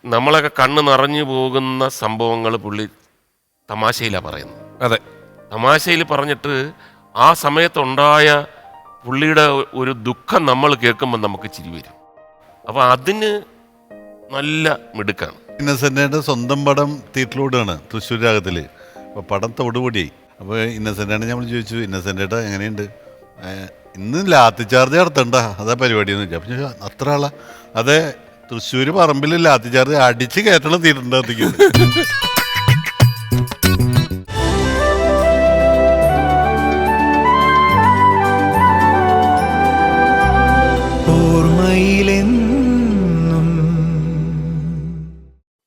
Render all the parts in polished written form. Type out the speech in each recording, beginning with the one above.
നമ്മളൊക്കെ കണ്ണ് നിറഞ്ഞു പോകുന്ന സംഭവങ്ങൾ പുള്ളി തമാശയിലാണ് പറയുന്നത്. അതെ, തമാശയിൽ പറഞ്ഞിട്ട് ആ സമയത്തുണ്ടായ പുള്ളിയുടെ ഒരു ദുഃഖം നമ്മൾ കേൾക്കുമ്പോൾ നമുക്ക് ചിരി വരും. അപ്പോൾ അതിന് നല്ല മിടുക്കാണ്. ഇന്നസെന്റിന്റെ സ്വന്തം പടം തിയേറ്ററിലൂടെയാണ് തൃശ്ശൂർ രാഗത്തിൽ. അപ്പോൾ പടം തോടുപൊടിയായി. അപ്പോൾ ഇന്നസെന്റാണ് നമ്മൾ ചോദിച്ചു, ഇന്നസെന്റേട്ടാ എങ്ങനെയുണ്ട്, ഇന്ന് ലാത്തി ചാർജ് നടത്തണ്ട അതാ പരിപാടിയെന്ന് വെച്ചാൽ. അപ്പം ചോദിച്ചാൽ അത്ര ആളാ? അതെ, തൃശ്ശൂർ പറമ്പിൽ ലാത്തി ചാർജ് അടിച്ച് കയറ്റണം തീരുണ്ടാകത്തേക്ക്.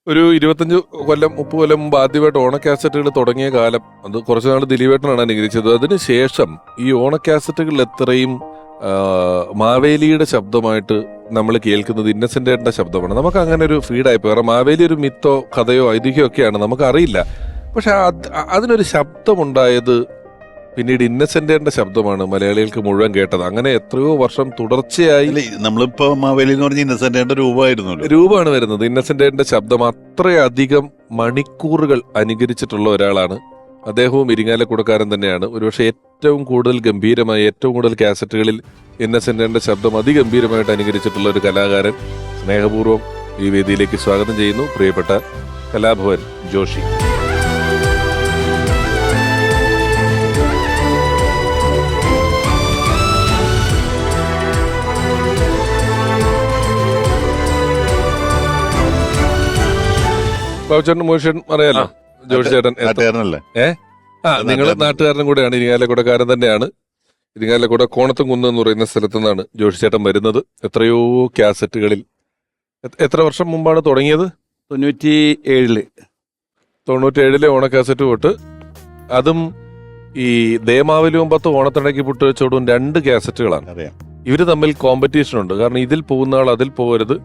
ഒരു 25 കൊല്ലം 30 കൊല്ലം മുമ്പ് ആദ്യമായിട്ട് ഓണക്കാസറ്റുകൾ തുടങ്ങിയ കാലം, അത് കുറച്ചു നാൾ ദിലീപേട്ടനാണ് അനുകരിച്ചത്. അതിനുശേഷം ഈ ഓണക്കാസറ്റുകളിൽ എത്രയും മാവേലിയുടെ ശബ്ദമായിട്ട് നമ്മൾ കേൾക്കുന്നത് ഇന്നസെന്റേട്ടന്റെ ശബ്ദമാണ്. നമുക്ക് അങ്ങനെ ഒരു ഫീഡായി പോയി. മാവേലി ഒരു മിത്തോ കഥയോ ഐതിഹ്യമോ ഒക്കെയാണ്, നമുക്കറിയില്ല. പക്ഷെ അതിനൊരു ശബ്ദമുണ്ടായത് പിന്നീട് ഇന്നസെന്റേട്ടന്റെ ശബ്ദമാണ് മലയാളികൾക്ക് മുഴുവൻ കേട്ടത്. അങ്ങനെ എത്രയോ വർഷം തുടർച്ചയായി നമ്മളിപ്പോ മാവേലി എന്ന് പറഞ്ഞ ഇന്നസെന്റേന്റെ രൂപമാണ് വരുന്നത്. ഇന്നസെന്റേട്ടന്റെ ശബ്ദം അത്രയധികം മണിക്കൂറുകൾ അനുകരിച്ചിട്ടുള്ള ഒരാളാണ്. അദ്ദേഹവും ഇരിങ്ങാലക്കുടക്കാരൻ തന്നെയാണ്. ഒരുപക്ഷെ ഏറ്റവും കൂടുതൽ ഗംഭീരമായി, ഏറ്റവും കൂടുതൽ കാസറ്റുകളിൽ ഇന്നസെന്റേട്ടന്റെ ശബ്ദം അതിഗംഭീരമായിട്ട് അനുകരിച്ചിട്ടുള്ള ഒരു കലാകാരൻ. സ്നേഹപൂർവ്വം ഈ വേദിയിലേക്ക് സ്വാഗതം ചെയ്യുന്നു പ്രിയപ്പെട്ട കലാഭവൻ ജോഷി. ബാബുചേട്ടൻ മോശൻ അറിയാലോ, ജോഷി ചേട്ടൻ നിങ്ങൾ നാട്ടുകാരനും കൂടെയാണ്, ഇരിങ്ങാലക്കുടക്കാരൻ തന്നെയാണ്. ഇരിങ്ങാലക്കുട കോണത്തുംകുന്ന് എന്ന് പറയുന്ന സ്ഥലത്തു നിന്നാണ് ജോഷി ചേട്ടൻ വരുന്നത്. എത്രയോ കാസറ്റുകളിൽ എത്ര വർഷം മുമ്പാണ് തുടങ്ങിയത്? 97 ഓണക്കാസറ്റ് തൊട്ട്, അതും ഈ ദേമാവലിയും 10 ഓണത്തിടയ്ക്ക് പുട്ടുവെച്ചോടും 2 കാസറ്റുകളാണ്. ഇവര് തമ്മിൽ കോമ്പറ്റീഷൻ ഉണ്ട്. കാരണം ഇതിൽ പോകുന്ന ആൾ അതിൽ പോകരുത്,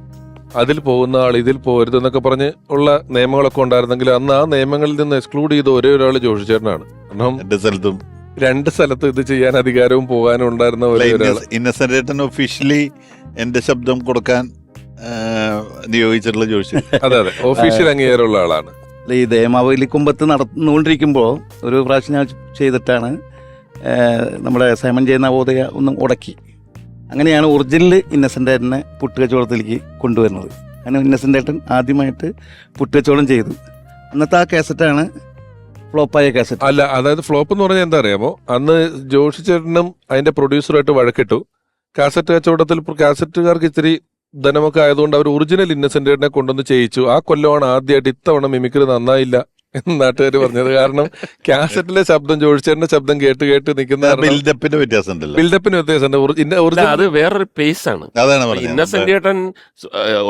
അതിൽ പോകുന്ന ആൾ ഇതിൽ പോകരുത് എന്നൊക്കെ പറഞ്ഞ് ഉള്ള നിയമങ്ങളൊക്കെ ഉണ്ടായിരുന്നെങ്കിൽ അന്ന് ആ നിയമങ്ങളിൽ നിന്ന് എക്സ്ക്ലൂഡ് ചെയ്ത ഒരേ ഒരാൾ ജോഷി ചേട്ടനാണ്. കാരണം 2 സ്ഥലത്ത് ഇത് ചെയ്യാൻ അധികാരവും പോകാനും ഉണ്ടായിരുന്ന ഒരേ ഒരാൾ. ഇന്നസെന്റേട്ടൻ ഒഫീഷ്യലി എന്റെ ശബ്ദം കൊടുക്കാൻ നിയോഗിച്ചിട്ടുള്ള ജോഷി. അതെ, ഒഫീഷ്യൽ അംഗീകാരമുള്ള ആളാണ്. ഈ ദേമാവലി കുമ്പത്ത് നടന്നുകൊണ്ടിരിക്കുമ്പോൾ ഒരു പ്രാവശ്യം ഞാൻ ചെയ്തിട്ടാണ് നമ്മുടെ സൈമൺ ജെ നവോദയ ഒന്നും ഉടക്കി. അങ്ങനെയാണ് ഒറിജിനൽ ഇന്നസെന്റേട്ടനെ പുട്ടുകച്ചവടത്തിലേക്ക് കൊണ്ടുവരുന്നത്. അങ്ങനെ ഇന്നസെന്റേട്ടൻ ആദ്യമായിട്ട് പുട്ടുകച്ചവടം ചെയ്തു. അന്നത്തെ ആ കാസറ്റാണ് ഫ്ലോപ്പായ കാസറ്റ്. അല്ല, അതായത് ഫ്ലോപ്പ് എന്ന് പറഞ്ഞാൽ എന്താ അറിയാമോ, അന്ന് ജോഷി ചേട്ടനും അതിന്റെ പ്രൊഡ്യൂസറുമായിട്ട് വഴക്കിട്ടു. കാസറ്റ് കച്ചവടത്തിൽ കാസറ്റുകാർക്ക് ഇത്തിരി ധനമൊക്കെ ആയതുകൊണ്ട് അവർ ഒറിജിനൽ ഇന്നസെന്റേട്ടനെ കൊണ്ടുവന്ന് ചെയ്യിച്ചു. ആ കൊല്ലമാണ് ആദ്യമായിട്ട് ഇത്തവണ മിമിക്രി നന്നായില്ല എന്ന് നാട്ടുകാർ പറഞ്ഞത്. കാരണം കാസറ്റിലെ ശബ്ദം ജോഷിച്ചേട്ടന്റെ ശബ്ദം കേട്ട് കേട്ട് നിൽക്കുന്ന ബിൽഡപ്പിന് വ്യത്യാസമുണ്ട്. അത് വേറൊരു പേസ് ആണ്. ഇന്നസെന്റേട്ടൻ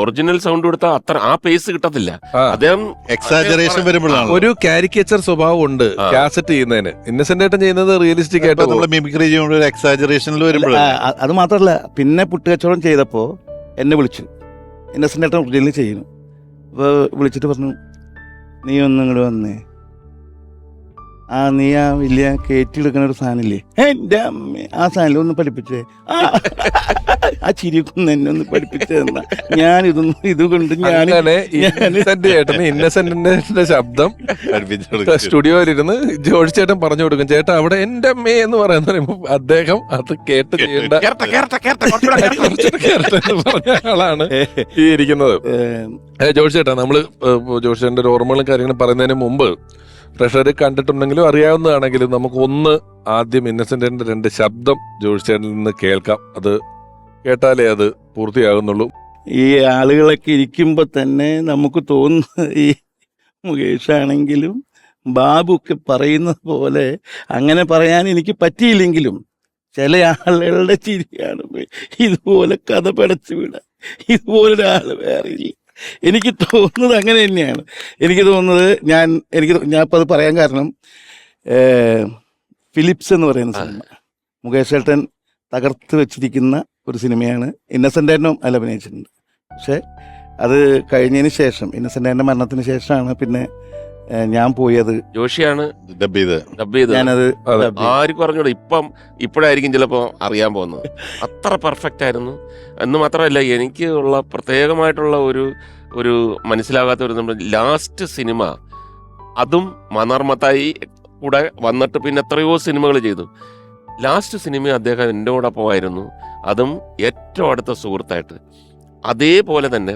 ഒറിജിനൽ സൗണ്ട് കൊടുത്താൽ അത്ര ആ പേസ് കിട്ടത്തില്ല. അദ്ദേഹം എക്സാജറേഷൻ വരുമ്പോഴാണ് ഒരു കാരിക്കേച്ചർ സ്വഭാവം ഉണ്ട് കാസറ്റ് ചെയ്യുന്നതിന്. ഇന്നസെന്റേട്ടൻ ചെയ്യുന്നത് റിയലിസ്റ്റിക് ആയിട്ട് നമ്മൾ മിമിക്രി ചെയ്യുമ്പോൾ എക്സാജറേഷനിൽ വരുമ്പോഴാണ്. അത് മാത്രമല്ല, പിന്നെ പുട്ടുകച്ചവടം ചെയ്തപ്പോ എന്നെ വിളിച്ചു. ഇന്നസെന്റേട്ടൻ ഒറിജിനൽ ചെയ്യുന്നു. അപ്പോൾ വിളിച്ചിട്ട് പറഞ്ഞു, നീ ഒന്നും ഇങ്ങോട്ട് വന്നേ, നീ ആ വലിയ കയറ്റിയെടുക്കുന്ന ഒരു സാധനമില്ലേ, എൻ്റെ അമ്മ ആ സാധനം ഒന്ന് പഠിപ്പിച്ചേ, ആ ചിരിക്കൊന്ന് എന്നെ ഒന്ന് പഠിപ്പിച്ചു തന്നാ ഞാനിതൊന്നും ഇതുകൊണ്ട് ഇന്നസെന്റിന്റെ ശബ്ദം സ്റ്റുഡിയോയിലിരുന്ന് ജോഷി ചേട്ടൻ പറഞ്ഞു കൊടുക്കും, ചേട്ടാ അവിടെ എൻ്റെ അമ്മേ എന്ന് പറയുമ്പോ അദ്ദേഹം അത് കേട്ട് ചെയ്യേണ്ട പറഞ്ഞ ആളാണ് ഈ ഇരിക്കുന്നത്. ജോഷി ചേട്ടാ, നമ്മള് ജോഷി ചേട്ടന്റെ ഒരു ഓർമ്മകളും കാര്യങ്ങളും പറയുന്നതിന് മുമ്പ് പ്രഷർ കണ്ടിട്ടുണ്ടെങ്കിലും അറിയാവുന്നതാണെങ്കിലും നമുക്ക് ആദ്യം ഇന്നസെന്റിന്റെ 2 ശബ്ദം ജോഷി ചേട്ടനിൽ നിന്ന് കേൾക്കാം. അത് കേട്ടാലേ അത് പൂർത്തിയാകുന്നുള്ളൂ. ഈ ആളുകളൊക്കെ ഇരിക്കുമ്പോ തന്നെ നമുക്ക് തോന്നുന്നു, ഈ മുകേഷ് ആണെങ്കിലും ബാബു ഒക്കെ പറയുന്നത് പോലെ അങ്ങനെ പറയാൻ എനിക്ക് പറ്റിയില്ലെങ്കിലും ചില ആളുകളുടെ ചിരിയാണ് ഇതുപോലെ കഥ പടച്ചു വിടാൻ ഇതുപോലൊരാൾ വേറെ ഇല്ല. എനിക്ക് തോന്നുന്നത് അങ്ങനെ തന്നെയാണ്. എനിക്ക് തോന്നുന്നത് ഞാനിപ്പോൾ അത് പറയാൻ കാരണം, ഫിലിപ്സ് എന്ന് പറയുന്ന സിനിമ മുകേഷ് ചേട്ടൻ തകർത്ത് വെച്ചിരിക്കുന്ന ഒരു സിനിമയാണ്. ഇന്നസെന്റേട്ടനും അതിൽ അഭിനയിച്ചിട്ടുണ്ട്. പക്ഷെ അത് കഴിഞ്ഞതിന് ശേഷം, ഇന്നസെന്റേട്ടൻ്റെ മരണത്തിന് ശേഷമാണ് പിന്നെ ഞാൻ പോയി അത് ജോഷിയാണ് ഡബ് ചെയ്ത് ഞാനത് ആർക്കും പറഞ്ഞോളൂ. ഇപ്പോഴായിരിക്കും ചിലപ്പോൾ അറിയാൻ പോകുന്നത്. അത്ര പെർഫെക്റ്റ് ആയിരുന്നു എന്ന് മാത്രമല്ല, എനിക്ക് ഉള്ള പ്രത്യേകമായിട്ടുള്ള ഒരു ഒരു മനസ്സിലാകാത്ത ഒരു നമ്മുടെ ലാസ്റ്റ് സിനിമ, അതും മനോർമത്തായി കൂടെ വന്നിട്ട് പിന്നെ എത്രയോ സിനിമകൾ ചെയ്തു. ലാസ്റ്റ് സിനിമ അദ്ദേഹം എൻ്റെ കൂടൊപ്പമായിരുന്നു, അതും ഏറ്റവും അടുത്ത സുഹൃത്തായിട്ട്. അതേപോലെ തന്നെ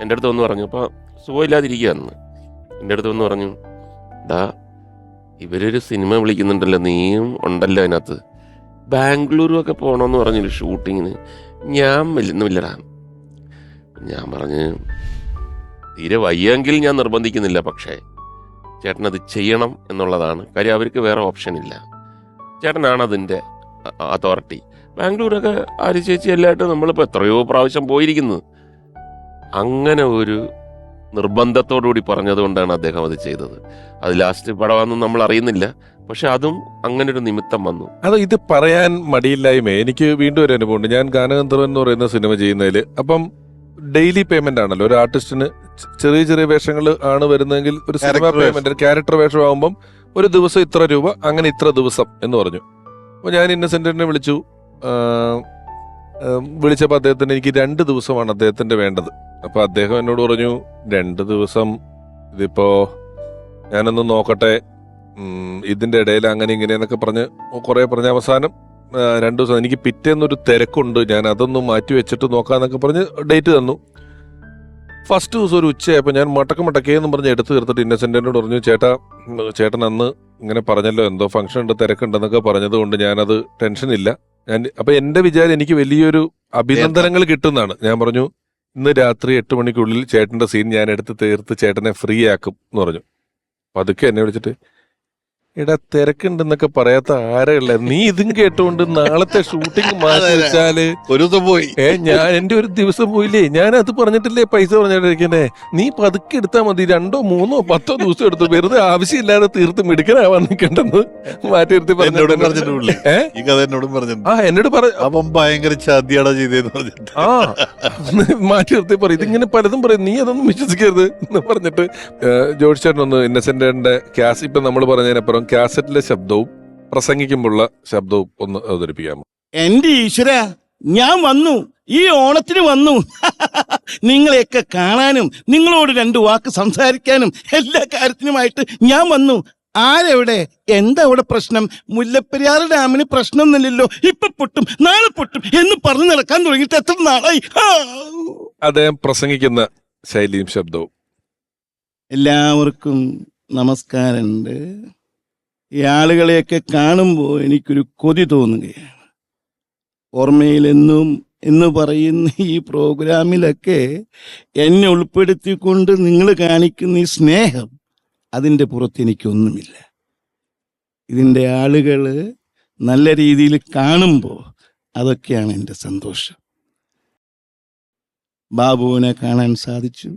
എൻ്റെ അടുത്ത് വന്ന് പറഞ്ഞു, അപ്പോൾ സുഖമില്ലാതിരിക്കുകയാണെന്ന് എൻ്റെ അടുത്ത് വന്ന് പറഞ്ഞു, ഡാ ഇവരൊരു സിനിമ വിളിക്കുന്നുണ്ടല്ലോ, നീയും ഉണ്ടല്ലോ അതിനകത്ത്, ബാംഗ്ലൂരും ഒക്കെ പോകണമെന്ന് പറഞ്ഞൊരു ഷൂട്ടിങ്ങിന്, ഞാൻ വരുന്നില്ലടാ. ഞാൻ പറഞ്ഞ് തീരെ വയ്യെങ്കിൽ ഞാൻ നിർബന്ധിക്കുന്നില്ല, പക്ഷേ ചേട്ടനത് ചെയ്യണം എന്നുള്ളതാണ് കാര്യം. അവർക്ക് വേറെ ഓപ്ഷൻ ഇല്ല, ചേട്ടനാണ് അതിൻ്റെ അതോറിറ്റി. ബാംഗ്ലൂരൊക്കെ ആര് ചേച്ചി എല്ലായിട്ടും നമ്മളിപ്പോൾ എത്രയോ പ്രാവശ്യം പോയിരിക്കുന്നത്. അങ്ങനെ ഒരു നിർബന്ധത്തോടുകൂടി പറഞ്ഞതുകൊണ്ടാണ് അദ്ദേഹം അത് ചെയ്തത്. അത് ലാസ്റ്റ് പടമാണെന്ന് നമ്മൾ അറിയുന്നില്ല, പക്ഷെ അതും അങ്ങനെ ഒരു നിമിത്തം വന്നു. അത് ഇത് പറയാൻ മടിയില്ലായ്മ. എനിക്ക് വീണ്ടും ഒരു അനുഭവമുണ്ട്. ഞാൻ ഗാനഗന്ധർവൻ എന്ന് പറയുന്ന സിനിമ ചെയ്യുന്നതിൽ അപ്പം ഡെയിലി പേയ്മെന്റ് ആണല്ലോ ഒരു ആർട്ടിസ്റ്റിന്. ചെറിയ ചെറിയ വേഷങ്ങൾ ആണ് വരുന്നതെങ്കിൽ ഒരു സിനിമ പേയ്മെന്റ്, ക്യാരക്ടർ വേഷം ആകുമ്പം ഒരു ദിവസം ഇത്ര രൂപ, അങ്ങനെ ഇത്ര ദിവസം എന്ന് പറഞ്ഞു. അപ്പോൾ ഞാൻ ഇന്നസെന്റിനെ വിളിച്ചു. വിളിച്ചപ്പോൾ അദ്ദേഹത്തിന് എനിക്ക് 2 ദിവസമാണ് അദ്ദേഹത്തിന്റെ വേണ്ടത്. അപ്പൊ അദ്ദേഹം എന്നോട് പറഞ്ഞു, 2 ദിവസം ഇതിപ്പോ ഞാനൊന്ന് നോക്കട്ടെ, ഇതിന്റെ ഇടയിൽ അങ്ങനെ ഇങ്ങനെയെന്നൊക്കെ പറഞ്ഞ് കുറെ പറഞ്ഞ അവസാനം 2 ദിവസം എനിക്ക് പിറ്റേന്നൊരു തിരക്കുണ്ട്, ഞാൻ അതൊന്നും മാറ്റി വെച്ചിട്ട് നോക്കാന്നൊക്കെ പറഞ്ഞ് ഡേറ്റ് തന്നു. ഫസ്റ്റ് ദിവസം ഒരു ഉച്ചയായപ്പോൾ ഞാൻ മടക്കേന്ന് പറഞ്ഞ് എടുത്തു തീർത്തിട്ട് ഇന്നസെന്റിനോട് പറഞ്ഞു, ചേട്ടൻ അന്ന് ഇങ്ങനെ പറഞ്ഞല്ലോ, എന്തോ ഫംഗ്ഷൻ ഉണ്ട്, തിരക്കുണ്ടെന്നൊക്കെ പറഞ്ഞത് കൊണ്ട് ഞാനത് ടെൻഷനില്ല. അപ്പൊ എന്റെ വിചാരം എനിക്ക് വലിയൊരു അഭിനന്ദനങ്ങൾ കിട്ടുന്നതാണ്. ഞാൻ പറഞ്ഞു, ഇന്ന് രാത്രി 8 മണിക്കുള്ളിൽ ചേട്ടന്റെ സീൻ ഞാൻ എടുത്ത് തീർത്ത് ചേട്ടനെ ഫ്രീ ആക്കും എന്ന് പറഞ്ഞു. പതുക്കെ എന്നെ വിളിച്ചിട്ട്, എടാ തിരക്കുണ്ടെന്നൊക്കെ പറയാത്ത ആരെയുള്ള, നീ ഇതും കേട്ടുകൊണ്ട് നാളത്തെ ഷൂട്ടിംഗ് മാറ്റി വെച്ചാല് ഒരു ദിവസം പോയി. ഞാൻ എന്റെ ഒരു ദിവസം പോയില്ലേ, ഞാൻ അത് പറഞ്ഞിട്ടില്ലേ പൈസ പറഞ്ഞിട്ടിരിക്കണ്ടേ, നീ പതുക്കെ എടുത്താ മതി, 2, 3, 10 ദിവസം എടുത്തു, വെറുതെ ആവശ്യമില്ലാതെ തീർത്ത് മിടുക്കനാവാൻ നിൽക്കണ്ടെന്ന് മാറ്റി നിർത്തി എന്നോടും എന്നോട് അവൻ ഭയങ്കര ചതിയാടാ ചെയ്തേന്ന് പറഞ്ഞിട്ട് മാറ്റി നിർത്തി പറയും. ഇതിങ്ങനെ പലതും പറയും, നീ അതൊന്നും വിശ്വസിക്കരുത് എന്ന് പറഞ്ഞിട്ട്. ജോർജ് ചേട്ടൻ ഒന്ന് ഇന്നസെന്റിന്റെ ഇപ്പൊ നമ്മൾ പറഞ്ഞതിനപ്പുറം കാസറ്റിലെ ശബ്ദവും പ്രസംഗിക്കുമ്പോഴുള്ള ശബ്ദവും ഒന്ന് അവതരിപ്പിക്കാമോ? എന്റെ ഈശ്വര, ഞാൻ വന്നു, ഈ ഓണത്തിന് വന്നു. നിങ്ങളെയൊക്കെ കാണാനും നിങ്ങളോട് 2 വാക്ക് സംസാരിക്കാനും എല്ലാ കാര്യത്തിനുമായിട്ട് ഞാൻ വന്നു. ആരെവിടെ, എന്താ അവിടെ പ്രശ്നം? മുല്ലപ്പെരിയാർ ഡാമിന് പ്രശ്നമൊന്നുമില്ലല്ലോ, ഇപ്പൊ പൊട്ടും നാളെ പൊട്ടും എന്ന് പറഞ്ഞു നടക്കാൻ തുടങ്ങിയിട്ട് എത്ര നാളായി. അദ്ദേഹം പ്രസംഗിക്കുന്ന ശൈലിയും ശബ്ദവും. എല്ലാവർക്കും നമസ്കാരമുണ്ട്. ഈ ആളുകളെയൊക്കെ കാണുമ്പോൾ എനിക്കൊരു കൊതി തോന്നുകയാണ്. ഓർമ്മയിലെന്നും എന്ന് പറയുന്ന ഈ പ്രോഗ്രാമിലൊക്കെ എന്നെ ഉൾപ്പെടുത്തിക്കൊണ്ട് നിങ്ങൾ കാണിക്കുന്ന ഈ സ്നേഹം, അതിൻ്റെ പുറത്ത് എനിക്കൊന്നുമില്ല. ഇതിൻ്റെ ആളുകൾ നല്ല രീതിയിൽ കാണുമ്പോൾ അതൊക്കെയാണ് എൻ്റെ സന്തോഷം. ബാബുവിനെ കാണാൻ സാധിച്ചു,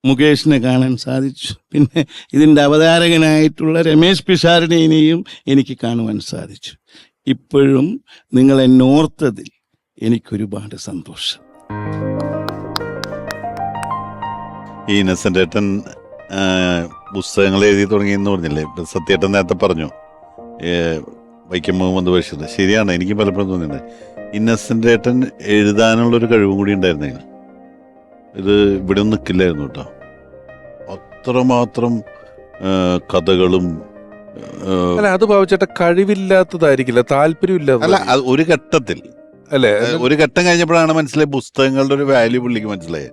മുകേഷിനെ കാണാൻ സാധിച്ചു, പിന്നെ ഇതിൻ്റെ അവതാരകനായിട്ടുള്ള രമേശ് പിഷാരടിനെയും എനിക്ക് കാണുവാൻ സാധിച്ചു. ഇപ്പോഴും നിങ്ങൾ എന്നെ ഓർത്തതിൽ എനിക്കൊരുപാട് സന്തോഷം. ഈ ഇന്നസെന്റ് ഏട്ടൻ പുസ്തകങ്ങൾ എഴുതി തുടങ്ങിയെന്ന് പറഞ്ഞില്ലേ, ഇപ്പം സത്യേട്ടൻ നേരത്തെ പറഞ്ഞു വൈക്കം മുഹമ്മദ് ബഷീർ. ശരിയാണ്, എനിക്ക് പലപ്പോഴും തോന്നിയിട്ടുണ്ട് ഇന്നസെന്റ് ഏട്ടൻ എഴുതാനുള്ളൊരു കഴിവും കൂടി ഉണ്ടായിരുന്നെങ്കിൽ ഇത് ഇവിടെ ഒന്നും നിൽക്കില്ലായിരുന്നു കേട്ടോ. അത്രമാത്രം കഥകളും. അല്ല, അത് ഭാവിച്ചേട്ട കഴിവില്ലാത്തതായിരിക്കില്ല, താല്പര്യമില്ലാത്ത. അല്ല, ഒരു ഘട്ടത്തിൽ അല്ലേ, ഒരു ഘട്ടം കഴിഞ്ഞപ്പോഴാണ് മനസ്സിലായി പുസ്തകങ്ങളുടെ ഒരു വാല്യൂ പുള്ളിക്ക് മനസ്സിലായി.